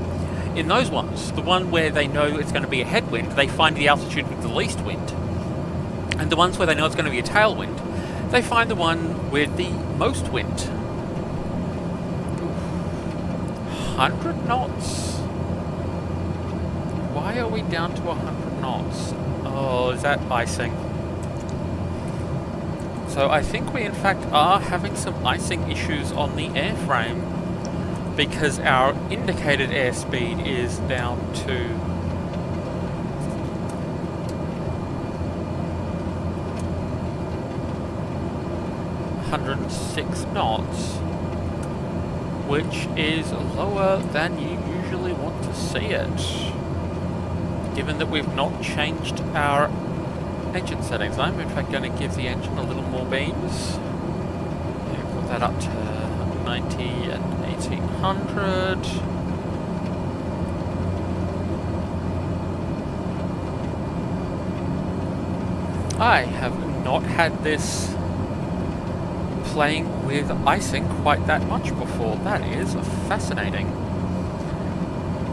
in those ones, the one where they know it's going to be a headwind, they find the altitude with the least wind. And the ones where they know it's going to be a tailwind, they find the one with the most wind. 100 knots? Why are we down to 100 knots? Oh, is that icing? So I think we in fact are having some icing issues on the airframe, because our indicated airspeed is down to 106 knots, which is lower than you usually want to see it, given that we've not changed our engine settings. I'm in fact going to give the engine a little more beams. Put that up to 90 and 1800. I have not had this playing with icing quite that much before. That is fascinating.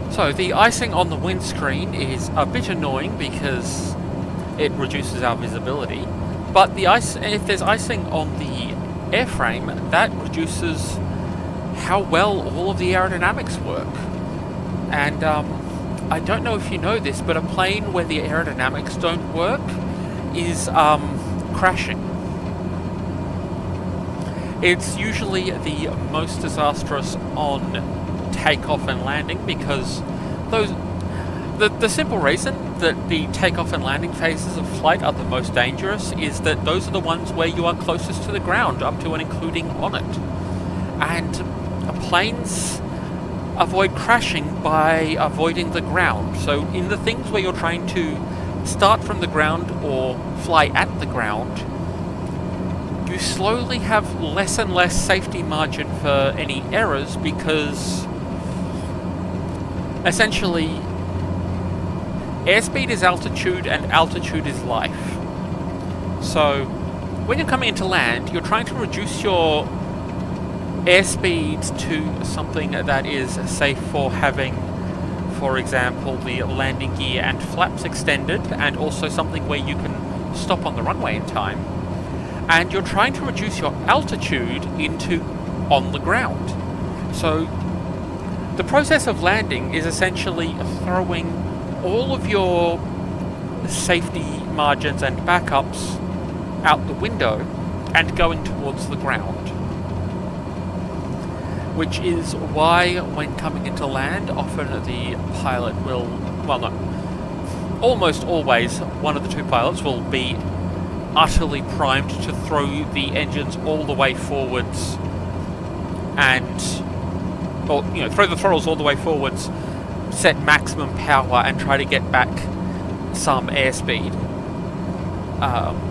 So the icing on the windscreen is a bit annoying because it reduces our visibility, but the ice, if there's icing on the airframe, that reduces how well all of the aerodynamics work. And I don't know if you know this, but a plane where the aerodynamics don't work is crashing. It's usually the most disastrous on takeoff and landing, because those The simple reason that the takeoff and landing phases of flight are the most dangerous is that those are the ones where you are closest to the ground, up to and including on it. And planes avoid crashing by avoiding the ground. So in the things where you're trying to start from the ground or fly at the ground, you slowly have less and less safety margin for any errors, because essentially airspeed is altitude and altitude is life. So when you're coming into land, you're trying to reduce your airspeed to something that is safe for having, for example, the landing gear and flaps extended, and also something where you can stop on the runway in time. And you're trying to reduce your altitude into on the ground. So the process of landing is essentially throwing all of your safety margins and backups out the window and going towards the ground. Which is why when coming into land, often the pilot will, well no, almost always one of the two pilots will be utterly primed to throw the engines all the way forwards and, or you know, throw the throttles all the way forwards, set maximum power and try to get back some airspeed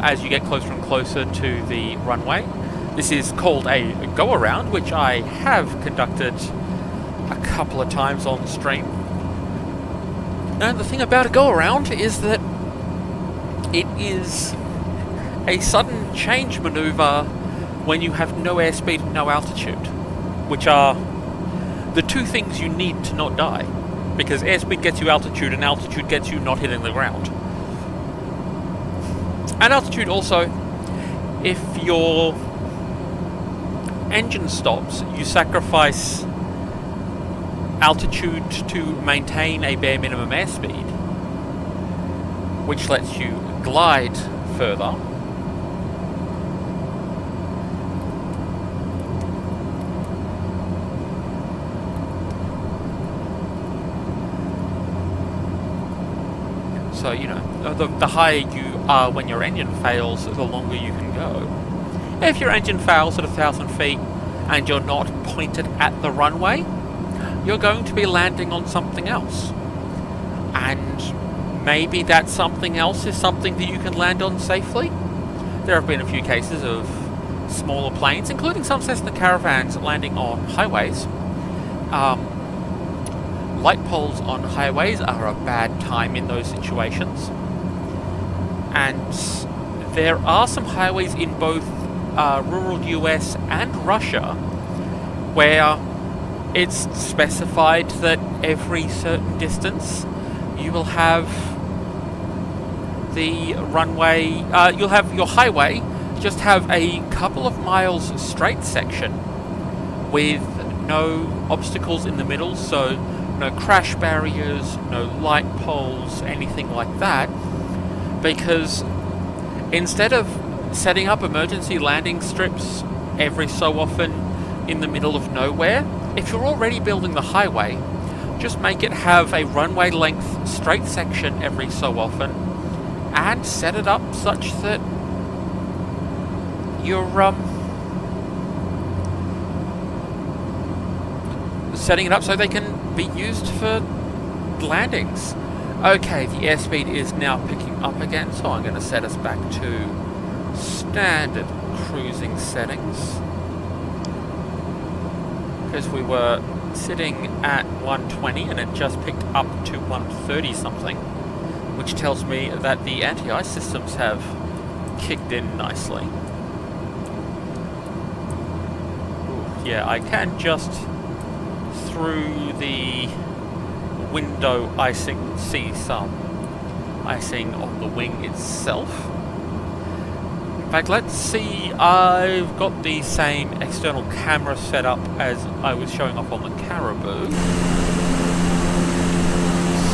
as you get closer and closer to the runway. This is called a go-around, which I have conducted a couple of times on stream. And the thing about a go-around is that it is a sudden change maneuver when you have no airspeed and no altitude, which are the two things you need to not die, because airspeed gets you altitude and altitude gets you not hitting the ground. And altitude also, if your engine stops, you sacrifice altitude to maintain a bare minimum airspeed, which lets you glide further. So, you know, the higher you are when your engine fails, the longer you can go. If your engine fails at 1,000 feet and you're not pointed at the runway, you're going to be landing on something else. And maybe that something else is something that you can land on safely. There have been a few cases of smaller planes, including some Cessna Caravans, landing on highways. Light poles on highways are a bad time in those situations. And there are some highways in both rural US and Russia where it's specified that every certain distance you will have the runway, you'll have your highway just have a couple of miles straight section with no obstacles in the middle, so no crash barriers, no light poles, anything like that, because instead of setting up emergency landing strips every so often in the middle of nowhere, if you're already building the highway, just make it have a runway length straight section every so often and set it up such that you're setting it up so they can be used for landings. Okay, the airspeed is now picking up again, so I'm going to set us back to standard cruising settings, because we were sitting at 120 and it just picked up to 130 something, which tells me that the anti-ice systems have kicked in nicely. Ooh, yeah, I can just through the window icing see some icing on the wing itself. In fact, let's see, I've got the same external camera set up as I was showing off on the Caribou.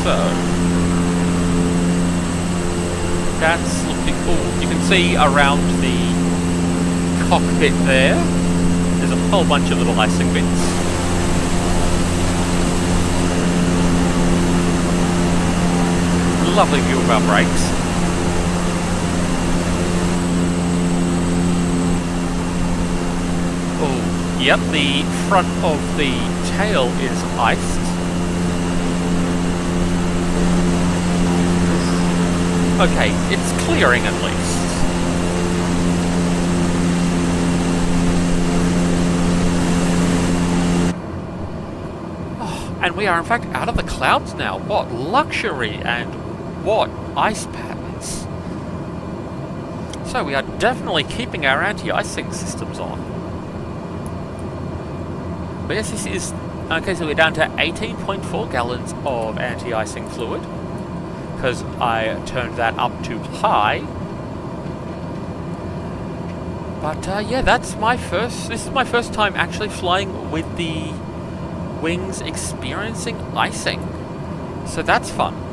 So that's looking cool. You can see around the cockpit there, there's a whole bunch of little icing bits. lovely view of our brakes. Oh, yep, the front of the tail is iced. Okay, it's clearing at least. Oh, and we are in fact out of the clouds now. What luxury and what ice patterns. So we are definitely keeping our anti-icing systems on. But yes, this is... Okay, so we're down to 18.4 gallons of anti-icing fluid, because I turned that up to high. But yeah, this is my first time actually flying with the wings experiencing icing. So that's fun.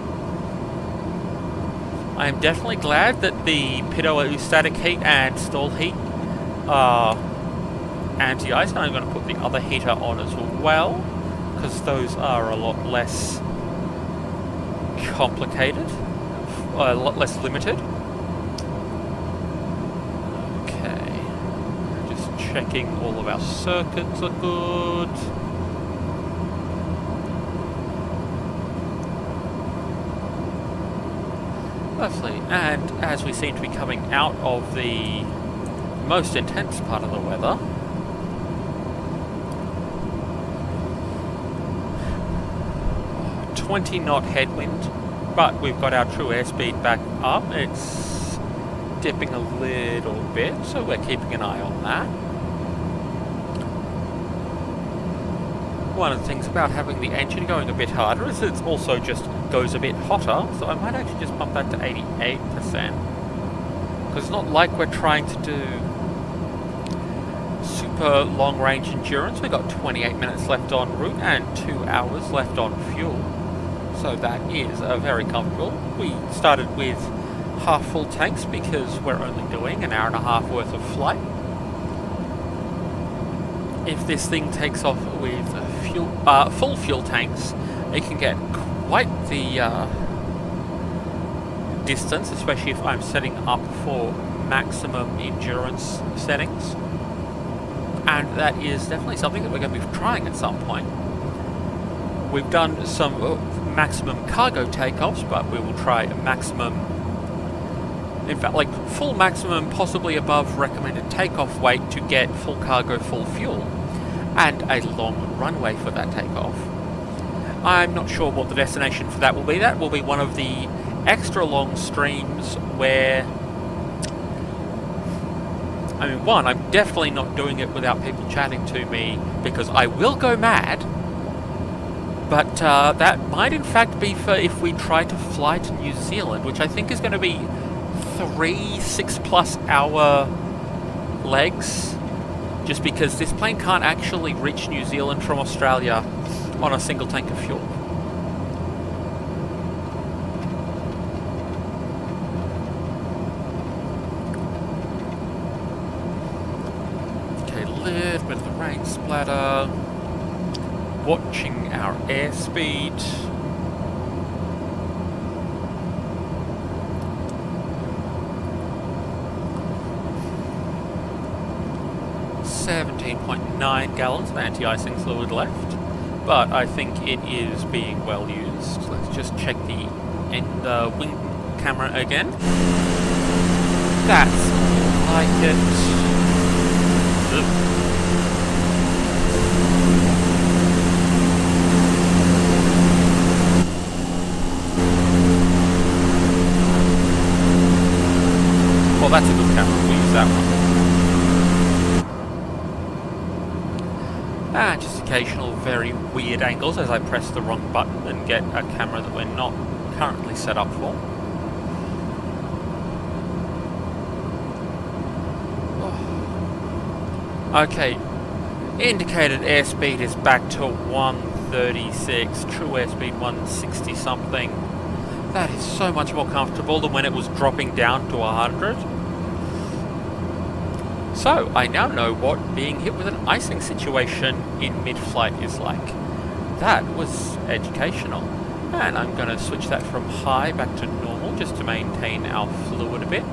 I am definitely glad that the pitot static heat and stall heat are anti-ice, and I'm going to put the other heater on as well, because those are a lot less complicated, a lot less limited. Okay, just checking all of our circuits are good. Lovely, and as we seem to be coming out of the most intense part of the weather, 20 knot headwind, but we've got our true airspeed back up. It's dipping a little bit, so we're keeping an eye on that. One of the things about having the engine going a bit harder is it also just goes a bit hotter, so I might actually just bump that to 88%. Because it's not like we're trying to do super long range endurance. We've got 28 minutes left en route and 2 hours left on fuel. So that is very comfortable. We started with half full tanks because we're only doing an hour and a half worth of flight. If this thing takes off with full fuel tanks, it can get quite the distance, especially if I'm setting up for maximum endurance settings. And that is definitely something that we're going to be trying at some point. We've done some maximum cargo takeoffs, but we will try a maximum, in fact, like full maximum, possibly above recommended takeoff weight to get full cargo, full fuel, and a long runway for that takeoff. I'm not sure what the destination for that will be. That will be one of the extra long streams where, I mean, one, I'm definitely not doing it without people chatting to me because I will go mad. But that might in fact be for if we try to fly to New Zealand, which I think is going to be 3 6+ hour legs, just because this plane can't actually reach New Zealand from Australia on a single tank of fuel. Okay, a little bit of the rain splatter. Watching our airspeed. .9 gallons of anti-icing fluid left, but I think it is being well used. Let's just check the wing camera again. That's like it. Well, that's a good camera, we'll use that one. And just occasional very weird angles as I press the wrong button and get a camera that we're not currently set up for. Oh. Okay, indicated airspeed is back to 136, true airspeed 160 something. That is so much more comfortable than when it was dropping down to 100. So, I now know what being hit with an icing situation in mid-flight is like. That was educational. And I'm going to switch that from high back to normal just to maintain our fluid a bit.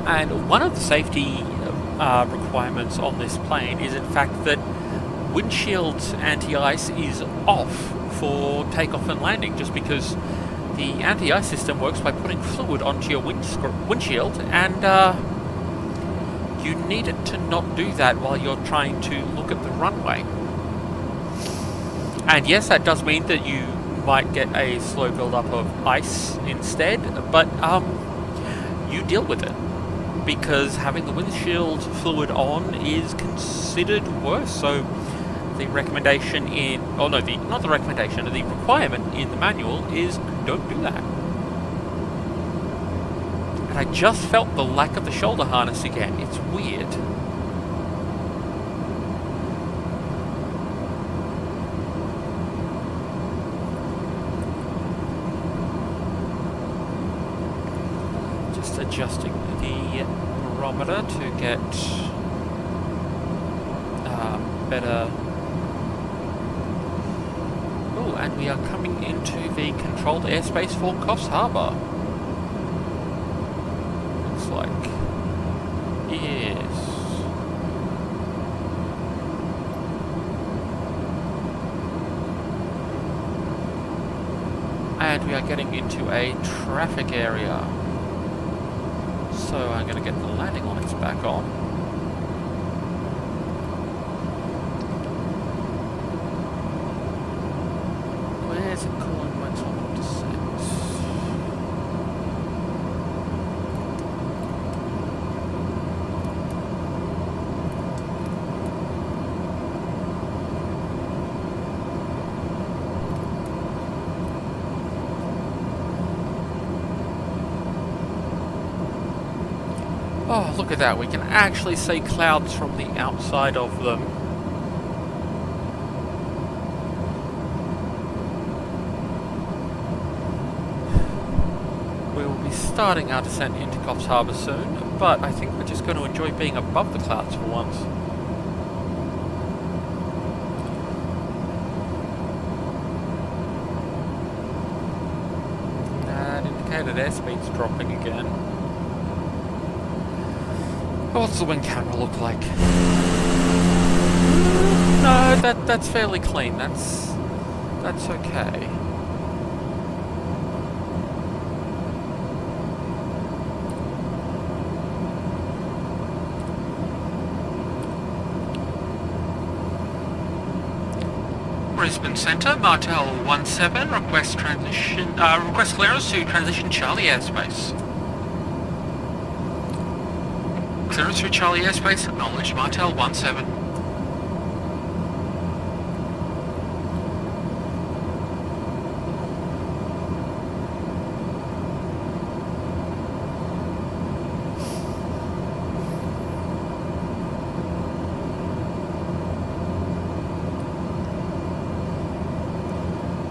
And one of the safety requirements on this plane is in fact that windshield anti-ice is off for takeoff and landing, just because the anti-ice system works by putting fluid onto your windshield, and you need it to not do that while you're trying to look at the runway. And yes, that does mean that you might get a slow build-up of ice instead, but you deal with it, because having the windshield fluid on is considered worse. So the recommendation in, oh no, not the recommendation, the requirement in the manual is don't do that. And I just felt the lack of the shoulder harness again. It's weird. Just adjusting the barometer to get better. Oh, and we are coming into the controlled airspace for Coffs Harbour. Looks like. Yes. And we are getting into a traffic area. So I'm going to get the landing lights back on. Where's it calling my top of descent? Oh, look at that. We can actually see clouds from the outside of them. We will be starting our descent into Coffs Harbour soon, but I think we're just going to enjoy being above the clouds for once. That indicated airspeed's dropping again. What's the wind camera look like? No, that's fairly clean. That's okay. Brisbane Centre, Martel 17, request clearance to transition Charlie airspace. Clearance through Charlie airspace, acknowledged, Martel 17.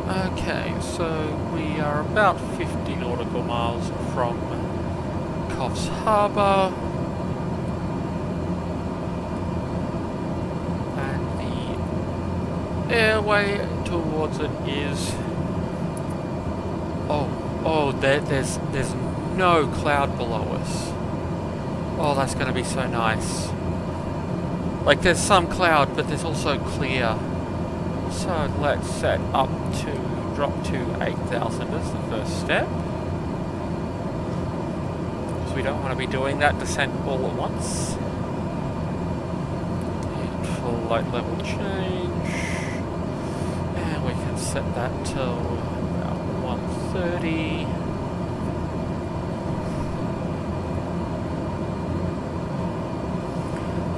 Okay, so we are about 50 nautical miles from Coffs Harbour. Airway towards it is there's no cloud below us. Oh, that's going to be so nice. Like, there's some cloud, but there's also clear. So let's set up to drop to 8,000 as the first step, because we don't want to be doing that descent all at once. And full light level change. We can set that till about 130.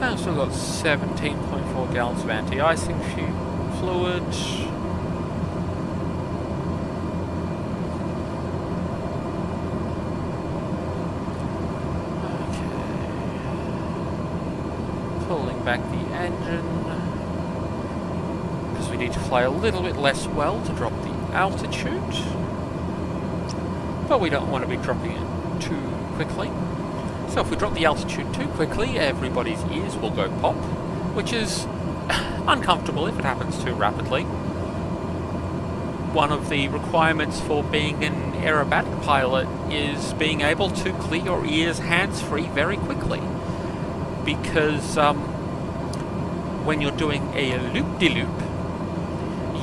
And we've still got 17.4 gallons of anti-icing fluid. Okay. Pulling back the engine. We need to fly a little bit less well to drop the altitude, but we don't want to be dropping it too quickly. So if we drop the altitude too quickly, everybody's ears will go pop, which is uncomfortable if it happens too rapidly. One of the requirements for being an aerobatic pilot is being able to clear your ears hands-free very quickly, because when you're doing a loop-de-loop,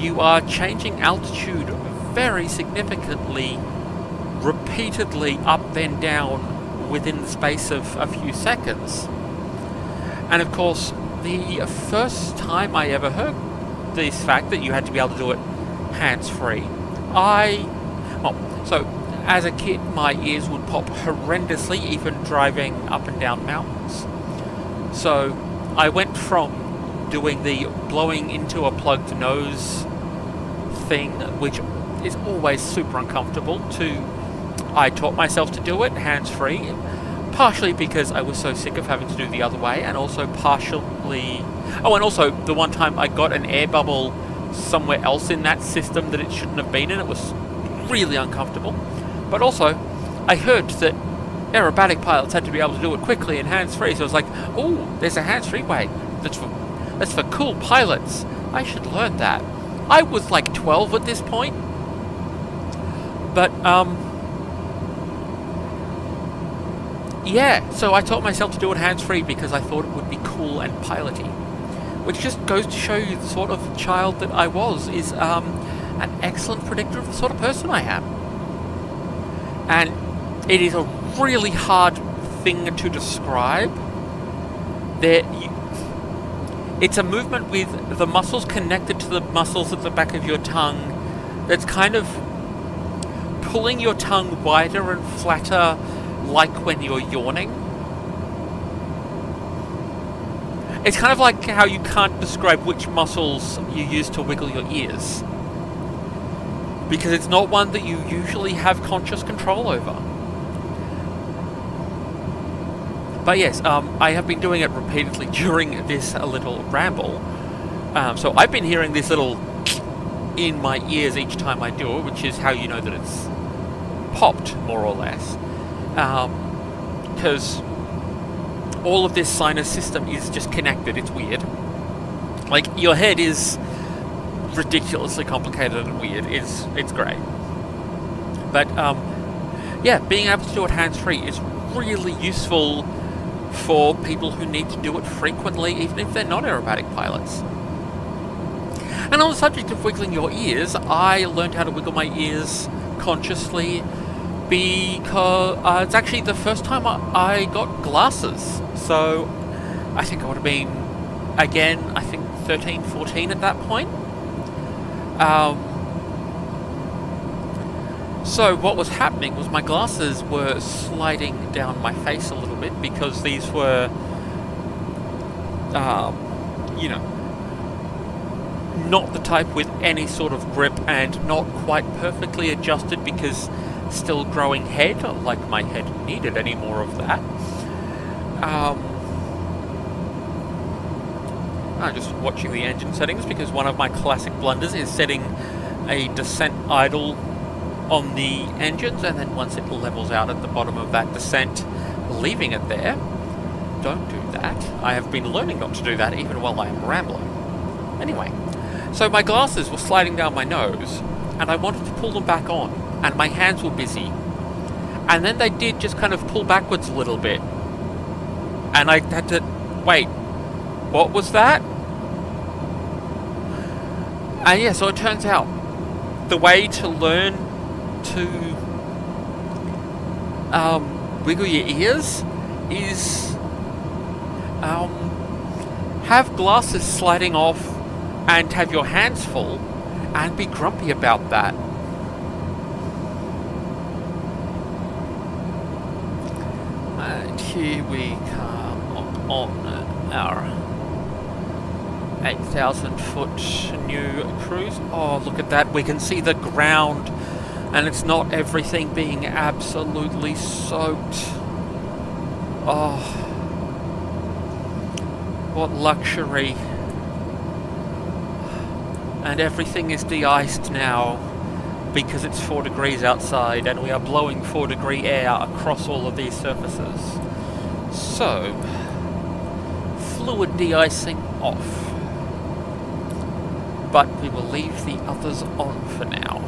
you are changing altitude very significantly, repeatedly up then down within the space of a few seconds. And of course, the first time I ever heard this fact that you had to be able to do it hands-free, so as a kid my ears would pop horrendously even driving up and down mountains. So I went from doing the blowing into a plugged nose thing, which is always super uncomfortable, to I taught myself to do it hands-free, partially because I was so sick of having to do the other way, and also partially... Oh, and also the one time I got an air bubble somewhere else in that system that it shouldn't have been in. It was really uncomfortable. But also, I heard that aerobatic pilots had to be able to do it quickly and hands-free, so I was like, oh, there's a hands-free way. That's for cool pilots. I should learn that. I was like 12 at this point. But, yeah, so I taught myself to do it hands-free because I thought it would be cool and piloty. Which just goes to show you the sort of child that I was, is an excellent predictor of the sort of person I am. And it is a really hard thing to describe. It's a movement with the muscles connected to the muscles at the back of your tongue that's kind of pulling your tongue wider and flatter, like when you're yawning. It's kind of like how you can't describe which muscles you use to wiggle your ears, because it's not one that you usually have conscious control over. But yes, I have been doing it repeatedly during this little ramble. So I've been hearing this little in my ears each time I do it, which is how you know that it's popped, more or less. Because all of this sinus system is just connected. It's weird. Like, your head is ridiculously complicated and weird. It's great. But, yeah, being able to do it hands-free is really useful for people who need to do it frequently, even if they're not aerobatic pilots. And on the subject of wiggling your ears, I learned how to wiggle my ears consciously because it's actually the first time I got glasses. So I think I would have been, again, I think 13, 14 at that point. So what was happening was my glasses were sliding down my face a little bit, because these were, not the type with any sort of grip and not quite perfectly adjusted, because still growing head, like my head needed any more of that. I'm just watching the engine settings, because one of my classic blunders is setting a descent idle on the engines, and then once it levels out at the bottom of that descent, leaving it there. Don't do that. I have been learning not to do that even while I am rambling. Anyway, so my glasses were sliding down my nose, and I wanted to pull them back on, and my hands were busy. And then they did just kind of pull backwards a little bit. And I had to... Wait, what was that? And yeah, so it turns out the way to learn to wiggle your ears is have glasses sliding off and have your hands full, and be grumpy about that. And here we come on our 8,000 foot new cruise. Oh, look at that, we can see the ground, and it's not everything being absolutely soaked. Oh, what luxury. And everything is de-iced now because it's 4 degrees outside, and we are blowing 4-degree air across all of these surfaces. So, fluid de-icing off. but we will leave the others on for now.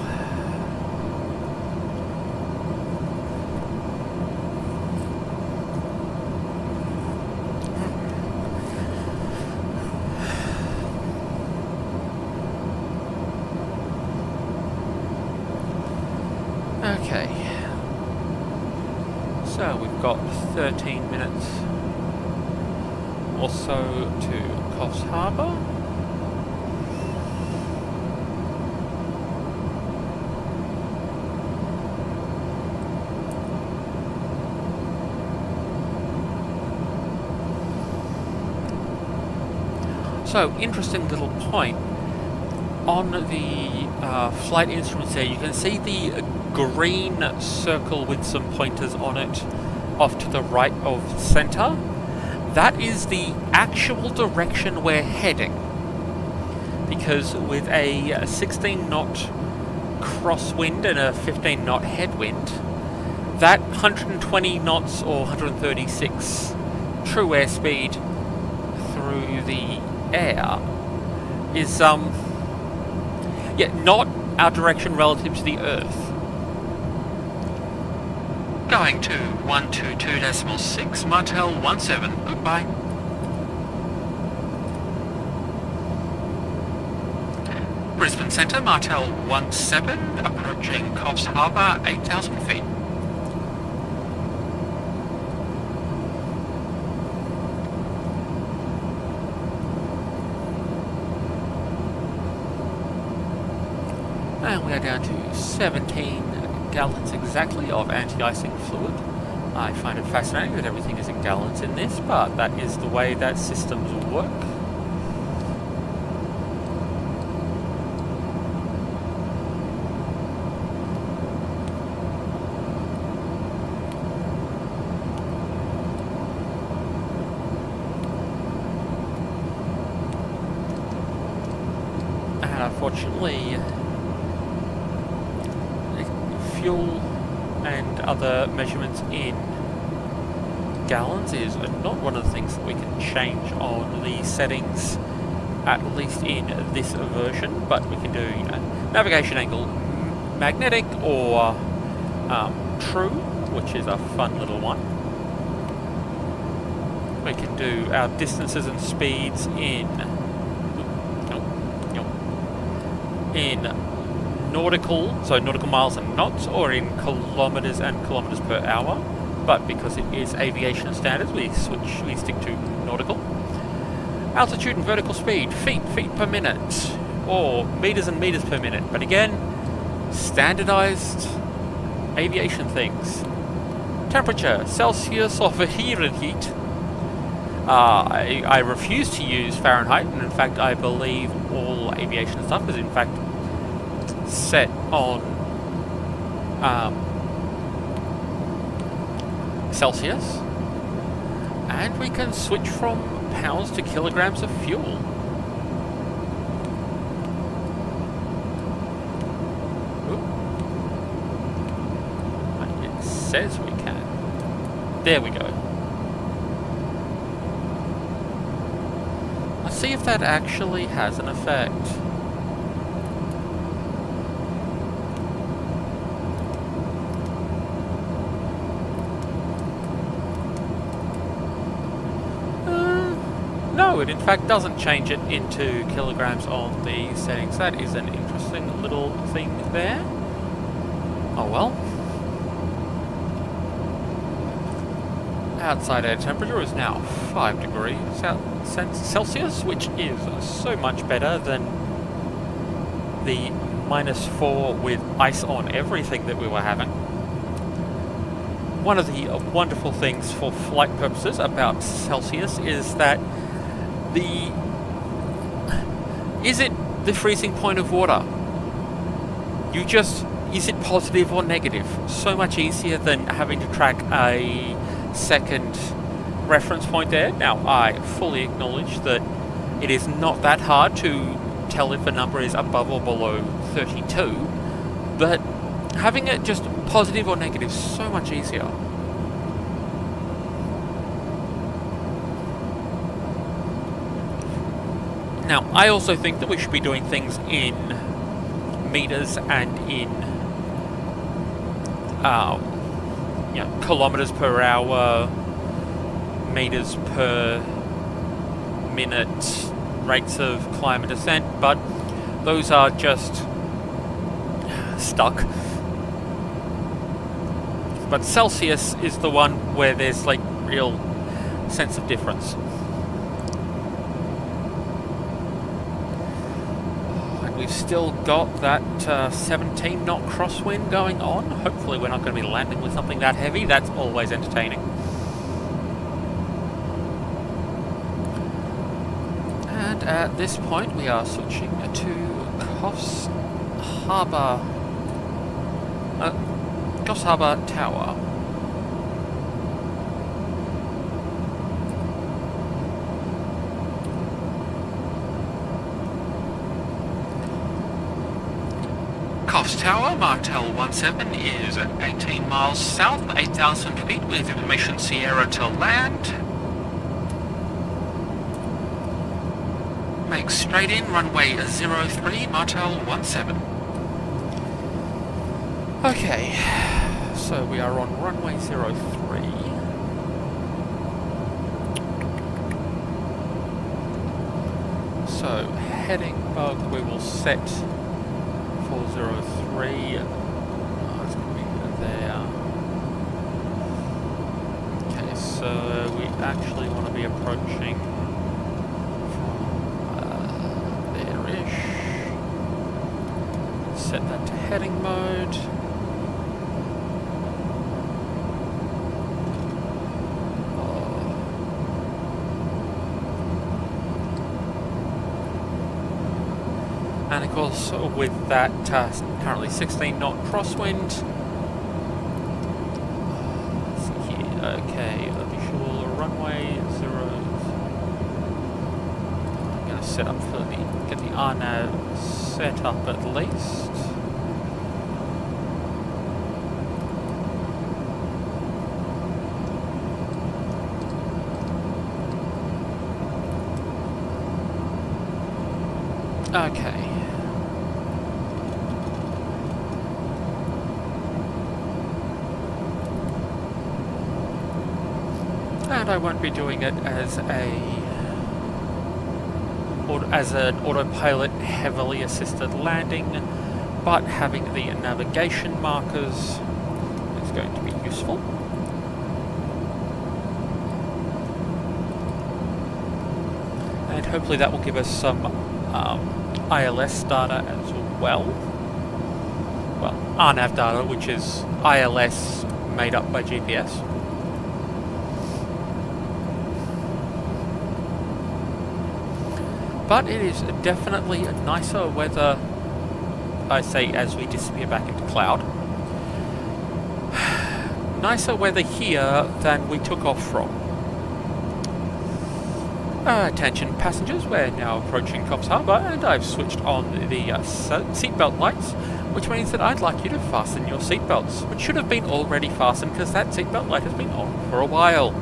Okay, so we've got 13 minutes or so to Coffs Harbour. So, interesting little point. On the flight instruments there, you can see the green circle with some pointers on it off to the right of centre. That is the actual direction we're heading. Because with a 16 knot crosswind and a 15 knot headwind, that 120 knots or 136 true airspeed through the air is not our direction relative to the Earth. Going to 122.6, Martel 17, goodbye. Brisbane Centre, Martel 17, approaching Coffs Harbour, 8,000 feet. And we are down to 17 gallons exactly of anti-icing fluid. I find it fascinating that everything is in gallons in this, but that is the way that systems work. And unfortunately, fuel and other measurements in gallons is not one of the things that we can change on the settings, at least in this version, but we can do, navigation angle magnetic or true, which is a fun little one. We can do our distances and speeds in nautical, so nautical miles and knots, or in kilometres and kilometres per hour, but because it is aviation standards, we stick to nautical. Altitude and vertical speed, feet per minute, or meters and meters per minute, but again, standardised aviation things. Temperature, Celsius or Fahrenheit. I refuse to use Fahrenheit, and in fact I believe all aviation stuff is in fact set on Celsius, and we can switch from pounds to kilograms of fuel. It says we can. There we go. Let's see if that actually has an effect. No, it in fact doesn't change it into kilograms on the settings. That is an interesting little thing there. Oh well. Outside air temperature is now 5 degrees Celsius, which is so much better than the -4 with ice on everything that we were having. One of the wonderful things for flight purposes about Celsius is that is it the freezing point of water? Is it positive or negative? So much easier than having to track a second reference point there. Now, I fully acknowledge that it is not that hard to tell if a number is above or below 32, but having it just positive or negative is so much easier. Now, I also think that we should be doing things in meters and in kilometers per hour, meters per minute, rates of climb and descent, but those are just stuck. But Celsius is the one where there's like real sense of difference. And we've still got that 17 knot crosswind going on. Hopefully we're not going to be landing with something that heavy. That's always entertaining. And at this point we are switching to Coffs Harbour. Coffs Harbour Tower. Coffs Tower, Martel 17 is 18 miles south, 8,000 feet with information Sierra to land. Make straight in, runway 03, Martel 17. Okay, so we are on runway 03. So, heading bug we will set for 03. Oh, it's going to be there. Okay, so we actually want to be approaching from there-ish. Set that to heading mode. And of course, with that currently 16 knot crosswind. Let's see here. Okay, visual runway 0. I'm going to set up for get the RNAV set up at least. Okay. And I won't be doing it as an autopilot heavily assisted landing, but having the navigation markers is going to be useful. And hopefully that will give us some ILS data as well. Well, RNAV data, which is ILS made up by GPS. But it is definitely nicer weather, I say, as we disappear back into cloud. Nicer weather here than we took off from. Attention passengers, we're now approaching Coffs Harbour and I've switched on the seatbelt lights, which means that I'd like you to fasten your seatbelts, which should have been already fastened because that seatbelt light has been on for a while.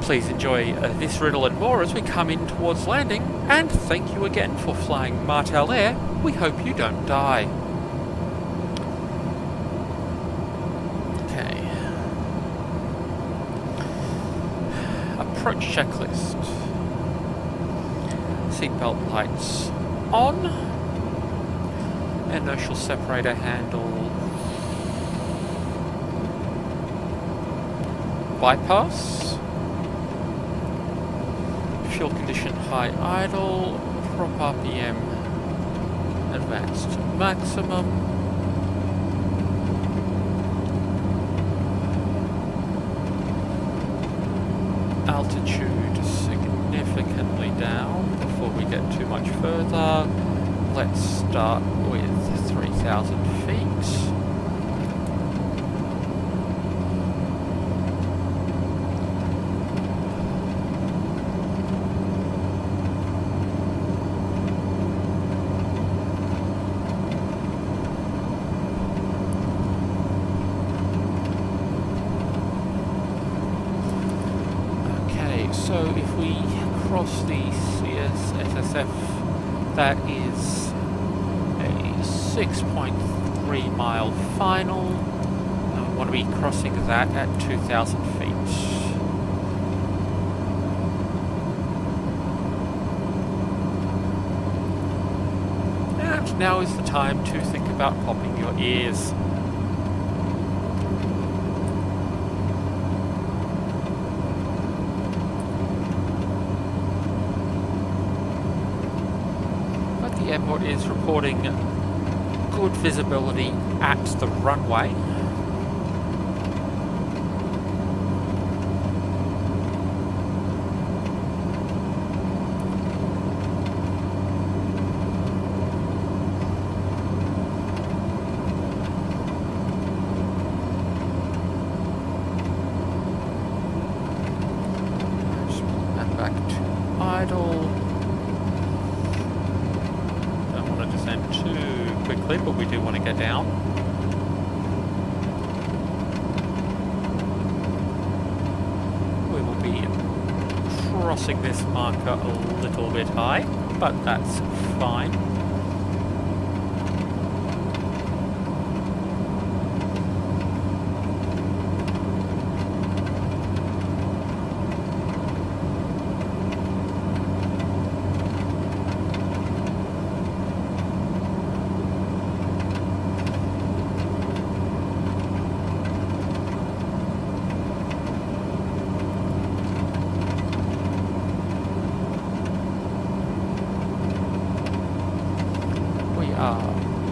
Please enjoy this riddle and more as we come in towards landing, and thank you again for flying Martel Air. We hope you don't die. Okay. Approach checklist. Seatbelt lights on. Inertial separator handle bypass. Fuel condition high idle. Prop RPM advanced to maximum. Altitude significantly down before we get too much further. Let's start with 3,000 feet. So if we cross the this SSF. That is a 6.3 mile final. And we want to be crossing that at 2,000 feet. And now is the time to think about popping your ears. The airport is reporting good visibility at the runway. And back to idle. Too quickly, but we do want to get down. We will be crossing this marker a little bit high, but that's fine.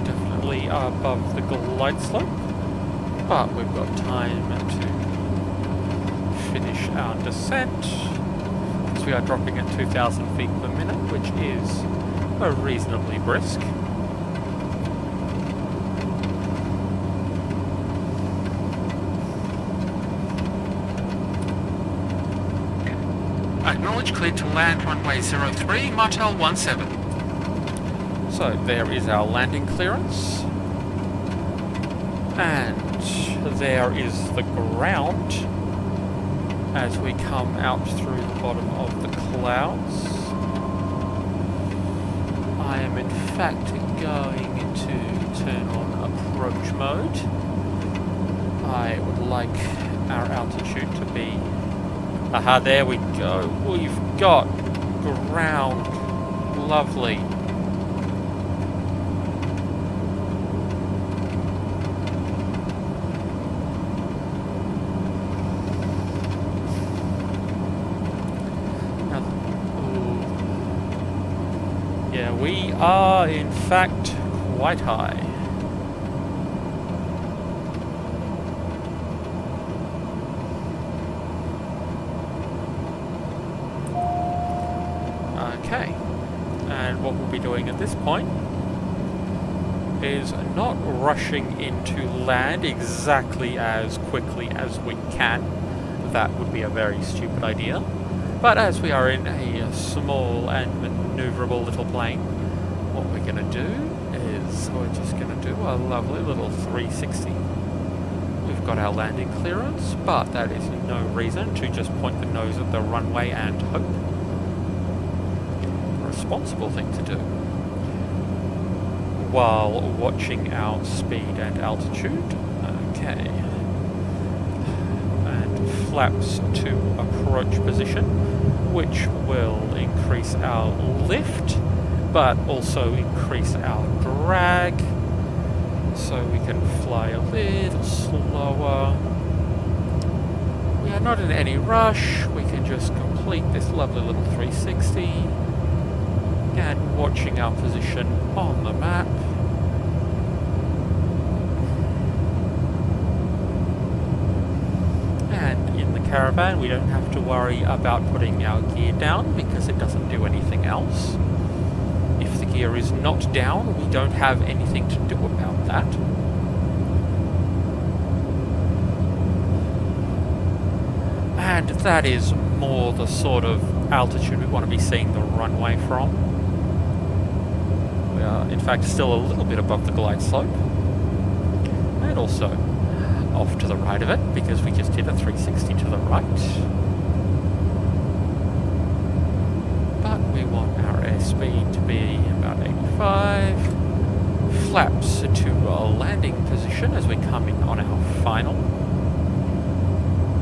Definitely above the glide slope, but we've got time to finish our descent because we are dropping at 2,000 feet per minute, which is reasonably brisk. Acknowledge cleared to land runway 03, Martel 17. So there is our landing clearance, and there is the ground as we come out through the bottom of the clouds. I am in fact going to turn on approach mode. I would like our altitude to be... Aha, there we go. We've got ground. Lovely. We are, in fact, quite high. Okay, and what we'll be doing at this point is not rushing into land exactly as quickly as we can. That would be a very stupid idea. But as we are in a small and maneuverable little plane, what we're going to do is we're just going to do a lovely little 360. We've got our landing clearance, but that is no reason to just point the nose at the runway and hope. A responsible thing to do, while watching our speed and altitude. Okay. Flaps to approach position, which will increase our lift, but also increase our drag, so we can fly a little slower. We are not in any rush, we can just complete this lovely little 360, and watching our position on the map. Caravan, we don't have to worry about putting our gear down because it doesn't do anything else. If the gear is not down, we don't have anything to do about that. And that is more the sort of altitude we want to be seeing the runway from. We are, in fact, still a little bit above the glide slope. And also off to the right of it, because we just did a 360 to the right. But we want our airspeed to be about 85. Flaps to a landing position as we come in on our final.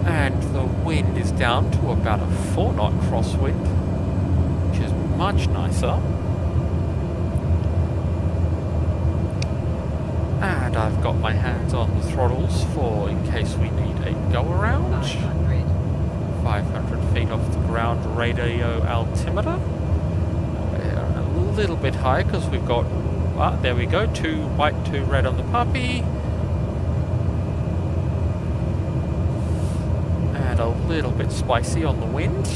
And the wind is down to about a 4 knot crosswind, which is much nicer. And I've got my hands on the throttles for in case we need a go-around. 500 feet off the ground radio altimeter. We're a little bit high because we've got, there we go, 2 white, 2 red on the puppy. And a little bit spicy on the wind.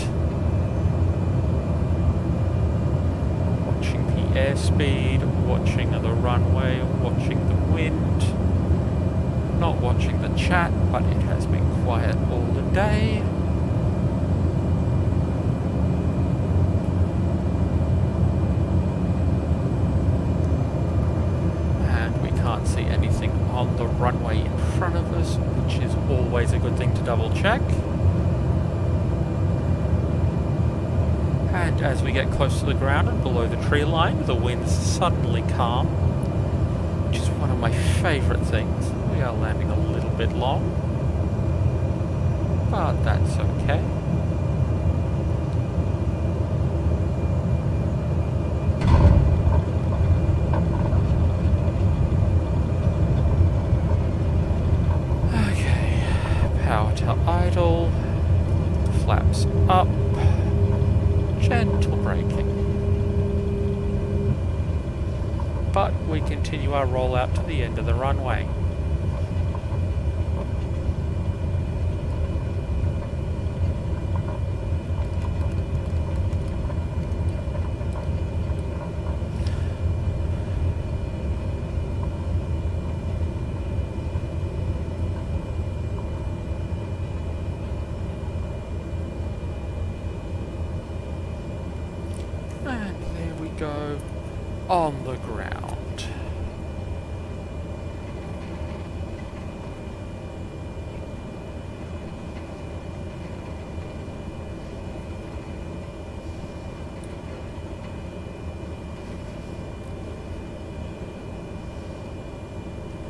Watching the airspeed, watching the runway, watching the wind. Not watching the chat, but it has been quiet all the day. And we can't see anything on the runway in front of us, which is always a good thing to double check. And as we get close to the ground and below the tree line, the wind's suddenly calm, which is one of my favourite things. We are landing a little bit long, but that's okay. Okay, power to idle, flaps up. Gentle braking. But we continue our rollout to the end of the runway. And there we go, on the ground.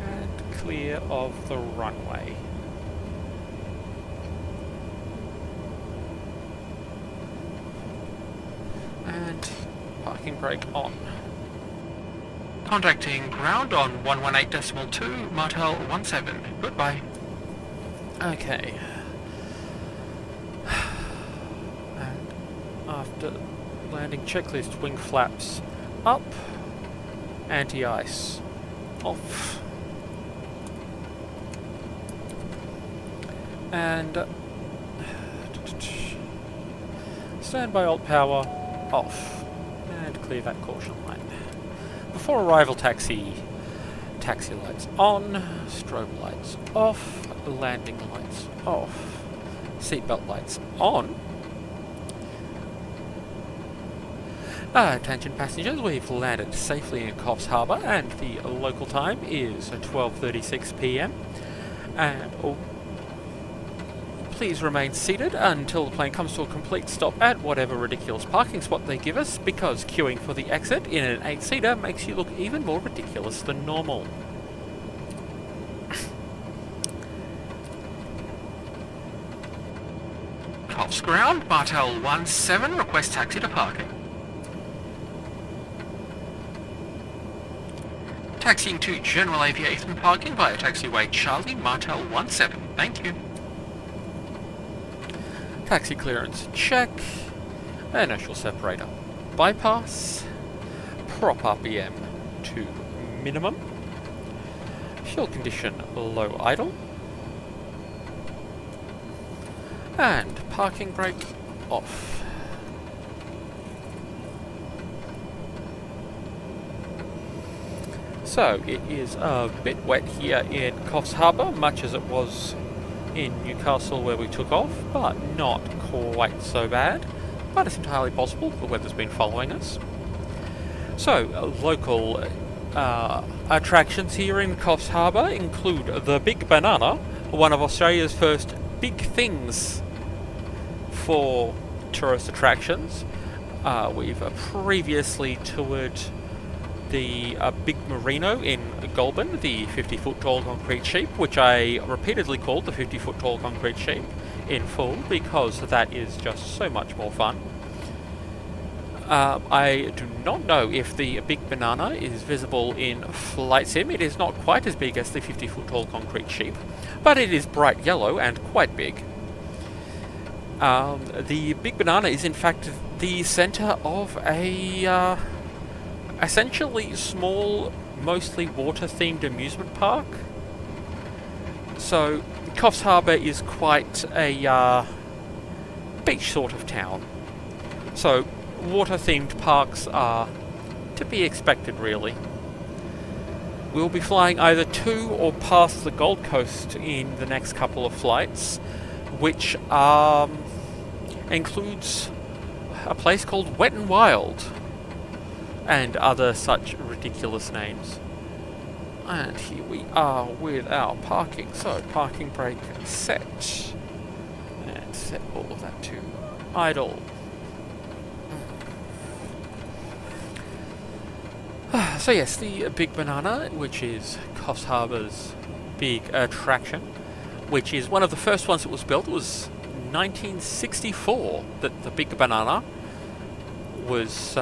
And clear of the runway. And parking brake on. Contacting ground on 118.2, Martel 17. Goodbye. Okay. And after landing checklist, wing flaps up, anti-ice off. And standby alt power off. And clear that caution line. Before arrival taxi lights on, strobe lights off, landing lights off, seatbelt lights on. Attention passengers, we've landed safely in Coffs Harbour and the local time is 12:36 PM. And please remain seated until the plane comes to a complete stop at whatever ridiculous parking spot they give us, because queuing for the exit in an 8-seater makes you look even more ridiculous than normal. Coffs ground, Martel 17, request taxi to parking. Taxiing to General Aviation parking via taxiway Charlie, Martel 17, thank you. Taxi clearance check, inertial separator bypass, prop RPM to minimum, fuel condition low idle, and parking brake off. So it is a bit wet here in Coffs Harbour, much as it was in Newcastle where we took off, but not quite so bad. But it's entirely possible, the weather's been following us. So, local attractions here in Coffs Harbour include the Big Banana, one of Australia's first big things for tourist attractions. We've previously toured the Big Merino in Goulburn, the 50-foot tall concrete sheep, which I repeatedly called the 50-foot tall concrete sheep in full because that is just so much more fun. I do not know if the Big Banana is visible in Flight Sim. It is not quite as big as the 50-foot tall concrete sheep, but it is bright yellow and quite big. The Big Banana is in fact the centre of a essentially small, mostly water-themed amusement park. So Coffs Harbour is quite a beach sort of town. So water-themed parks are to be expected, really. We'll be flying either to or past the Gold Coast in the next couple of flights, which includes a place called Wet and Wild and other such ridiculous names. And here we are with our parking. So parking brake set, and set all of that to idle. So yes, the Big Banana, which is Coffs Harbour's big attraction, which is one of the first ones that was built. It was 1964 that the Big Banana was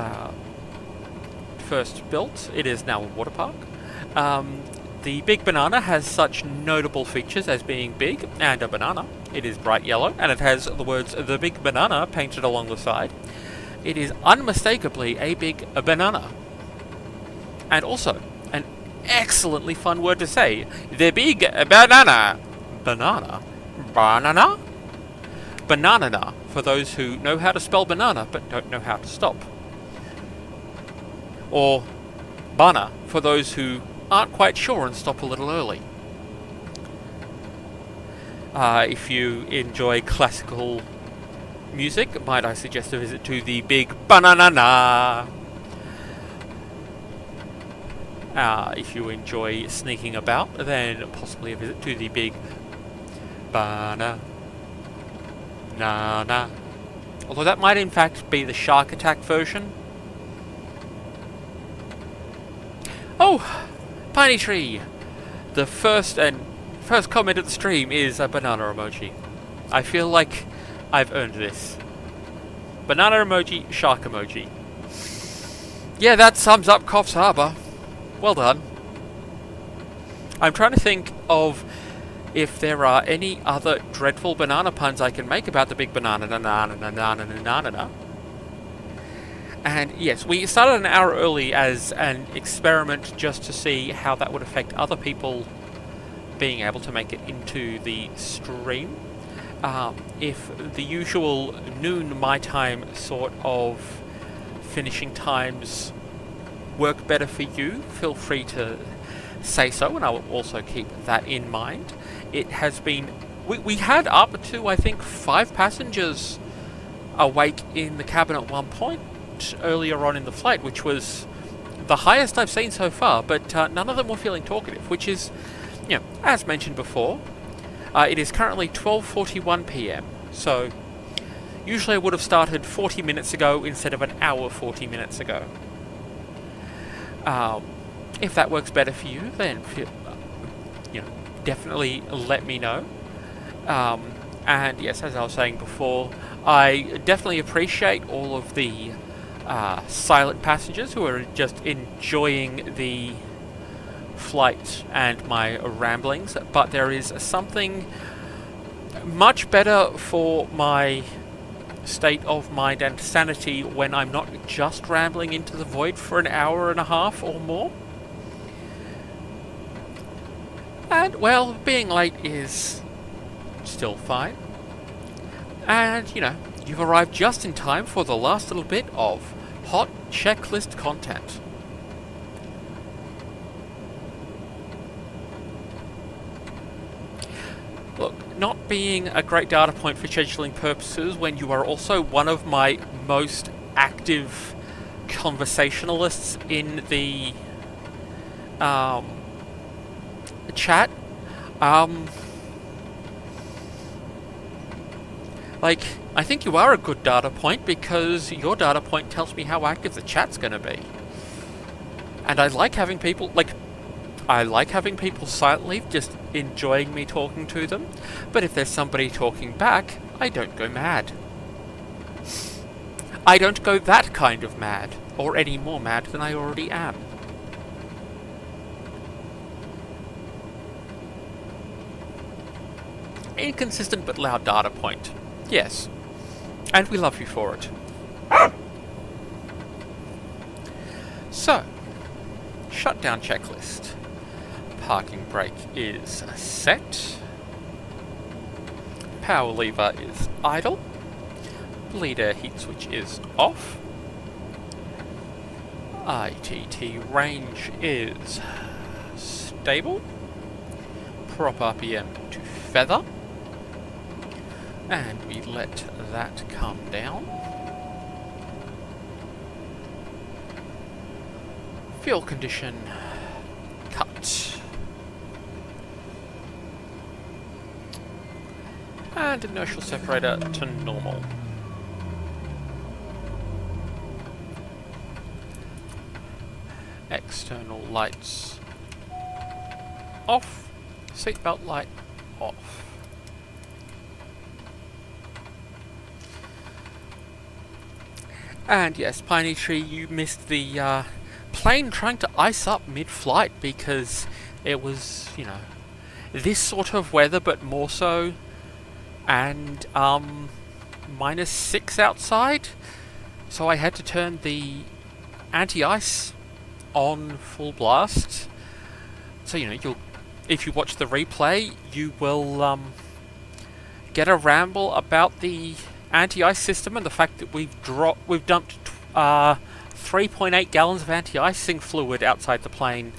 first built. It is now a water park. The Big Banana has such notable features as being big and a banana. It is bright yellow, and it has the words "The Big Banana" painted along the side. It is unmistakably a big banana. And also, an excellently fun word to say, the Big Banana. Banana? Banana? Banana, for those who know how to spell banana but don't know how to stop. Or Bana, for those who aren't quite sure and stop a little early. If you enjoy classical music, might I suggest a visit to the Big Banana. If you enjoy sneaking about, then possibly a visit to the Big Banana. Although that might in fact be the Shark Attack version. Oh! Piney Tree! The first comment of the stream is a banana emoji. I feel like I've earned this. Banana emoji, shark emoji. Yeah, that sums up Coffs Harbour. Well done. I'm trying to think of if there are any other dreadful banana puns I can make about the Big Banana. And yes, we started an hour early as an experiment just to see how that would affect other people being able to make it into the stream. If the usual noon my time sort of finishing times work better for you, feel free to say so, and I will also keep that in mind. It has been... We had up to, I think, 5 passengers awake in the cabin at one point earlier on in the flight, which was the highest I've seen so far, but none of them were feeling talkative, which is, you know, as mentioned before, it is currently 12:41 PM, so usually I would have started 40 minutes ago instead of an hour 40 minutes ago. If that works better for you, then you know, definitely let me know. And yes, as I was saying before, I definitely appreciate all of the silent passengers who are just enjoying the flight and my ramblings, but there is something much better for my state of mind and sanity when I'm not just rambling into the void for an hour and a half or more. And, well, being late is still fine. And, you know, you've arrived just in time for the last little bit of hot checklist content. Look, not being a great data point for scheduling purposes when you are also one of my most active conversationalists in the chat, Like, I think you are a good data point because your data point tells me how active the chat's going to be. And I like having people, silently just enjoying me talking to them. But if there's somebody talking back, I don't go mad. I don't go that kind of mad, or any more mad than I already am. Inconsistent but loud data point. Yes. And we love you for it. So, shutdown checklist. Parking brake is set. Power lever is idle. Bleed air heat switch is off. ITT range is stable. Prop RPM to feather. And we let that come down. Fuel condition cut. And inertial separator to normal. External lights off. Seatbelt light off. And yes, Piney Tree, you missed the plane trying to ice up mid-flight because it was, you know, this sort of weather, but more so, and -6 outside, so I had to turn the anti-ice on full blast. So, you know, if you watch the replay, you will get a ramble about the anti-ice system and the fact that we've dumped 3.8 gallons of anti-icing fluid outside the plane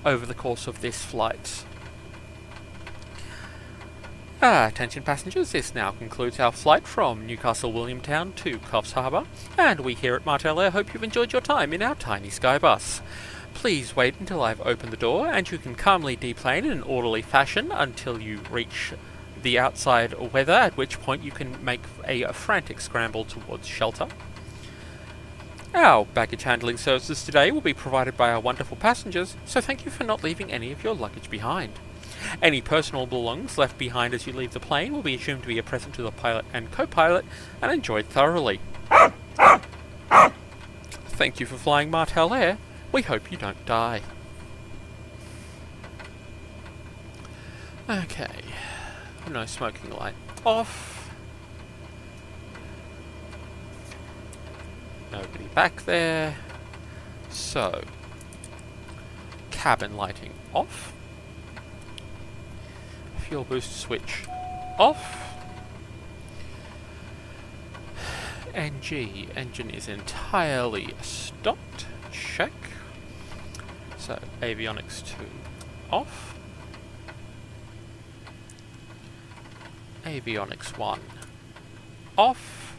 over the course of this flight. Attention passengers, this now concludes our flight from Newcastle Williamtown to Coffs Harbour, and we here at Martel Air hope you've enjoyed your time in our tiny sky bus. Please wait until I've opened the door and you can calmly deplane in an orderly fashion until you reach the outside weather, at which point you can make a frantic scramble towards shelter. Our baggage handling services today will be provided by our wonderful passengers, so thank you for not leaving any of your luggage behind. Any personal belongings left behind as you leave the plane will be assumed to be a present to the pilot and co-pilot and enjoyed thoroughly. Thank you for flying Martel Air. We hope you don't die. Okay. No smoking light off. Nobody back there. So, cabin lighting off. Fuel boost switch off. NG engine is entirely stopped. Check. So, avionics 2 off. Avionics 1 off.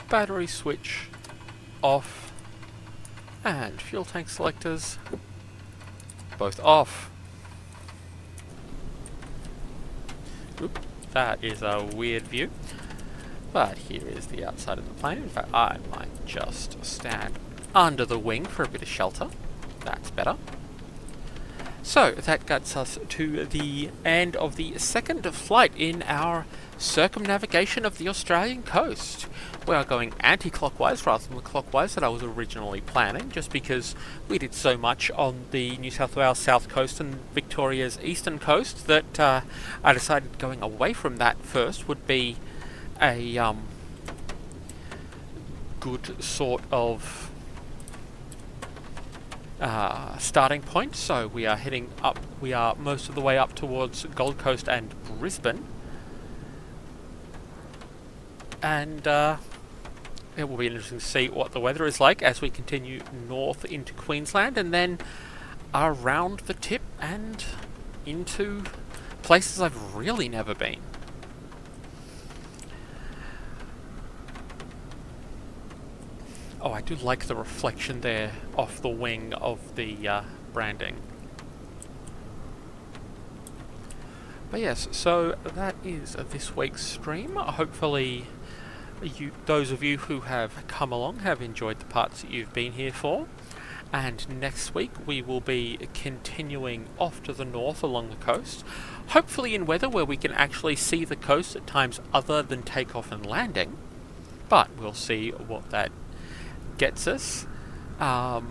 Battery switch off. And fuel tank selectors both off. Oop, that is a weird view. But here is the outside of the plane. In fact, I might just stand under the wing for a bit of shelter. That's better. So, that gets us to the end of the second flight in our circumnavigation of the Australian coast. We are going anti-clockwise rather than the clockwise that I was originally planning, just because we did so much on the New South Wales south coast and Victoria's eastern coast that I decided going away from that first would be a good sort of starting point. So we are heading up, we are most of the way up towards Gold Coast and Brisbane, and it will be interesting to see what the weather is like as we continue north into Queensland and then around the tip and into places I've really never been. Oh, I do like the reflection there off the wing of the branding. But yes, so that is this week's stream. Hopefully those of you who have come along have enjoyed the parts that you've been here for. And next week we will be continuing off to the north along the coast, hopefully in weather where we can actually see the coast at times other than takeoff and landing. But we'll see what that gets us. I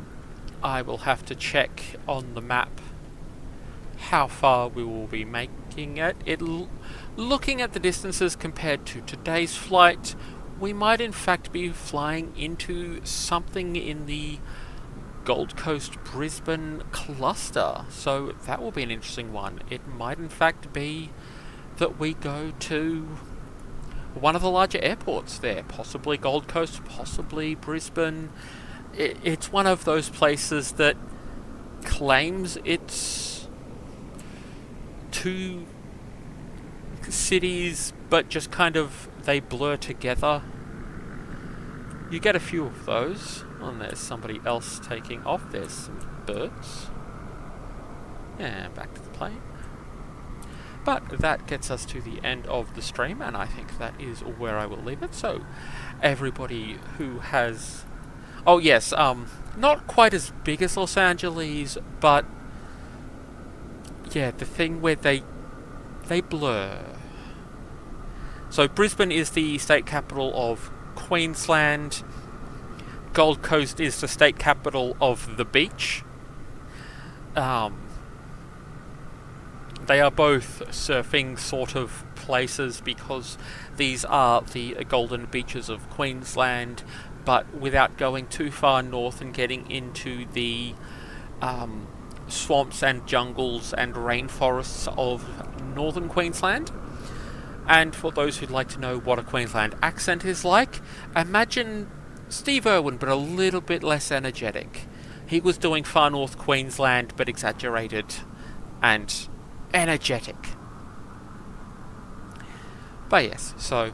will have to check on the map how far we will be making it. Looking at the distances compared to today's flight, we might in fact be flying into something in the Gold Coast Brisbane cluster, so that will be an interesting one. It might in fact be that we go to one of the larger airports there, possibly Gold Coast, possibly Brisbane. It's one of those places that claims it's two cities, but just kind of they blur together. You get a few of those. And there's somebody else taking off. There's some birds. And back to the plane. But that gets us to the end of the stream, and I think that is where I will leave it. So, everybody who has... Oh yes, not quite as big as Los Angeles, but... yeah, the thing where they blur. So Brisbane is the state capital of Queensland. Gold Coast is the state capital of the beach. They are both surfing sort of places because these are the golden beaches of Queensland, but without going too far north and getting into the swamps and jungles and rainforests of northern Queensland. And for those who'd like to know what a Queensland accent is like, imagine Steve Irwin, but a little bit less energetic. He was doing far north Queensland, but exaggerated and energetic. But yes, so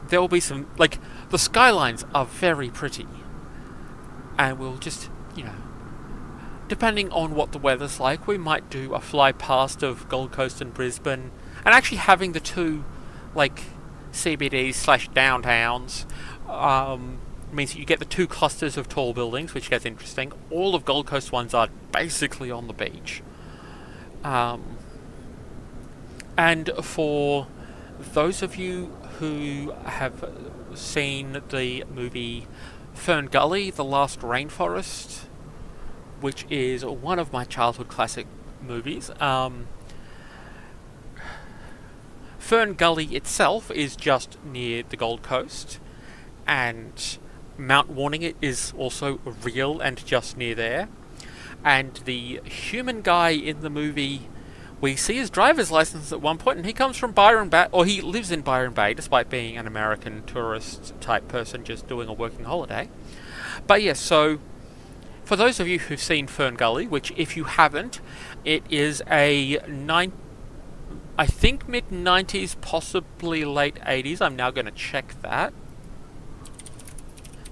there will be some, like, the skylines are very pretty. And we'll just, depending on what the weather's like, we might do a fly past of Gold Coast and Brisbane. And actually having the two, like, CBDs/downtowns, means that you get the two clusters of tall buildings, which gets interesting. All of Gold Coast ones are basically on the beach. And for those of you who have seen the movie Fern Gully, The Last Rainforest, which is one of my childhood classic movies, Fern Gully itself is just near the Gold Coast, and Mount Warning is also real and just near there. And the human guy in the movie, we see his driver's license at one point, and he comes from Byron Bay, or he lives in Byron Bay, despite being an American tourist type person just doing a working holiday. But yes, so for those of you who've seen Fern Gully, which if you haven't, it is I think mid-90s, possibly late 80s. I'm now going to check that.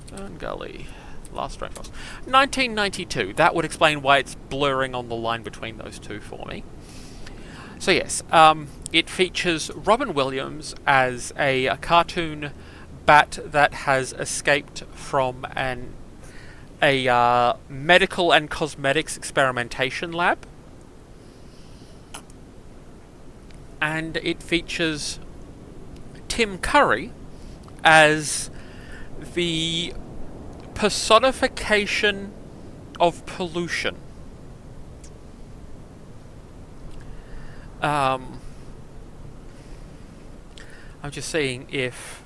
Fern Gully, Last Rainforest. 1992. That would explain why it's blurring on the line between those two for me. So yes, it features Robin Williams as a cartoon bat that has escaped from a medical and cosmetics experimentation lab. And it features Tim Curry as the personification of pollution. I'm just seeing if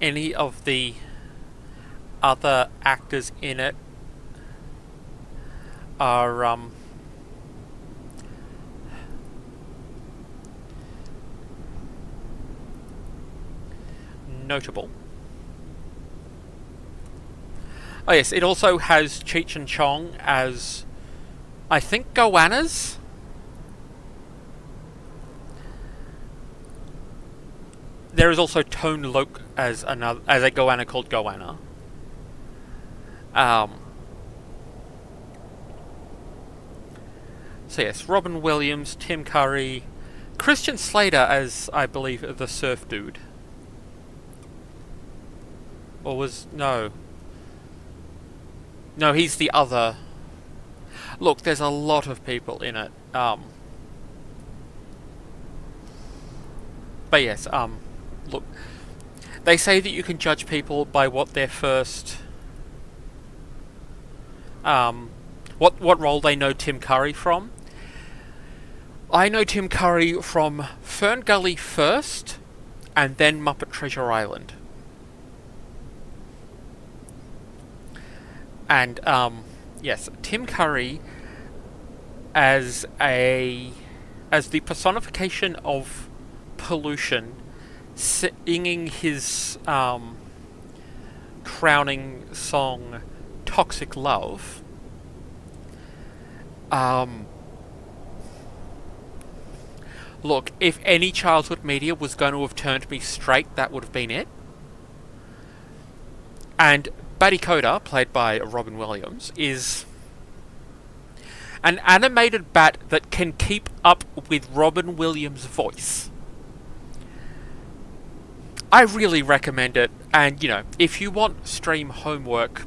any of the other actors in it are notable. Oh yes, it also has Cheech and Chong as, I think, goannas. There is also Tone Loc as a goanna called Goanna. So yes, Robin Williams, Tim Curry, Christian Slater as, I believe, the surf dude. Or was... no. No, he's the other... Look, there's a lot of people in it. But yes, look... They say that you can judge people by what their first... what role they know Tim Curry from. I know Tim Curry from Fern Gully first, and then Muppet Treasure Island. And, yes, Tim Curry as the personification of pollution, singing his crowning song, Toxic Love. Look, if any childhood media was going to have turned me straight, that would have been it. And Batty Coda, played by Robin Williams, is an animated bat that can keep up with Robin Williams' voice. I really recommend it, and, you know, if you want stream homework,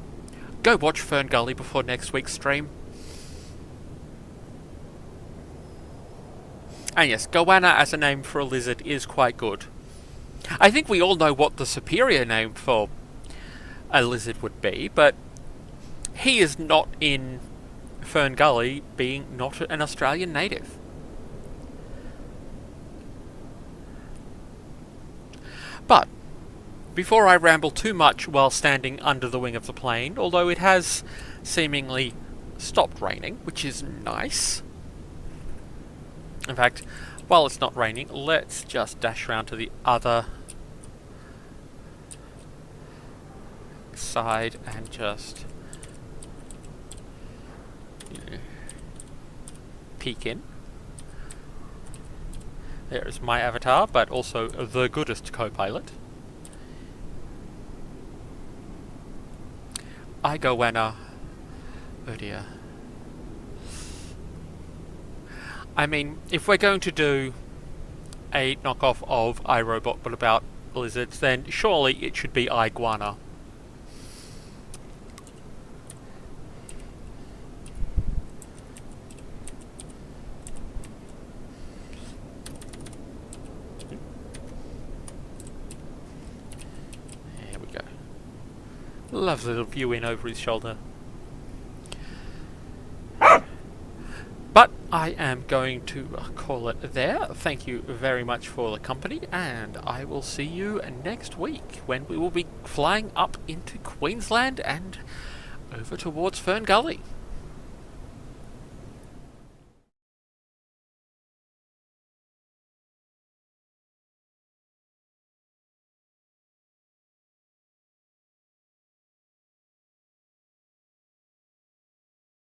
go watch Fern Gully before next week's stream. And yes, goanna as a name for a lizard is quite good. I think we all know what the superior name for a lizard would be, but he is not in Fern Gully, being not an Australian native. But before I ramble too much while standing under the wing of the plane, although it has seemingly stopped raining, which is nice. In fact, while it's not raining, let's just dash around to the other side and just, you know, peek in. There is my avatar, but also the goodest co-pilot. I goanna. Oh dear. I mean, if we're going to do a knockoff of iRobot but about lizards, then surely it should be Iguana. There we go. Lovely little view in over his shoulder. But I am going to call it there. Thank you very much for the company, and I will see you next week when we will be flying up into Queensland and over towards Fern Gully.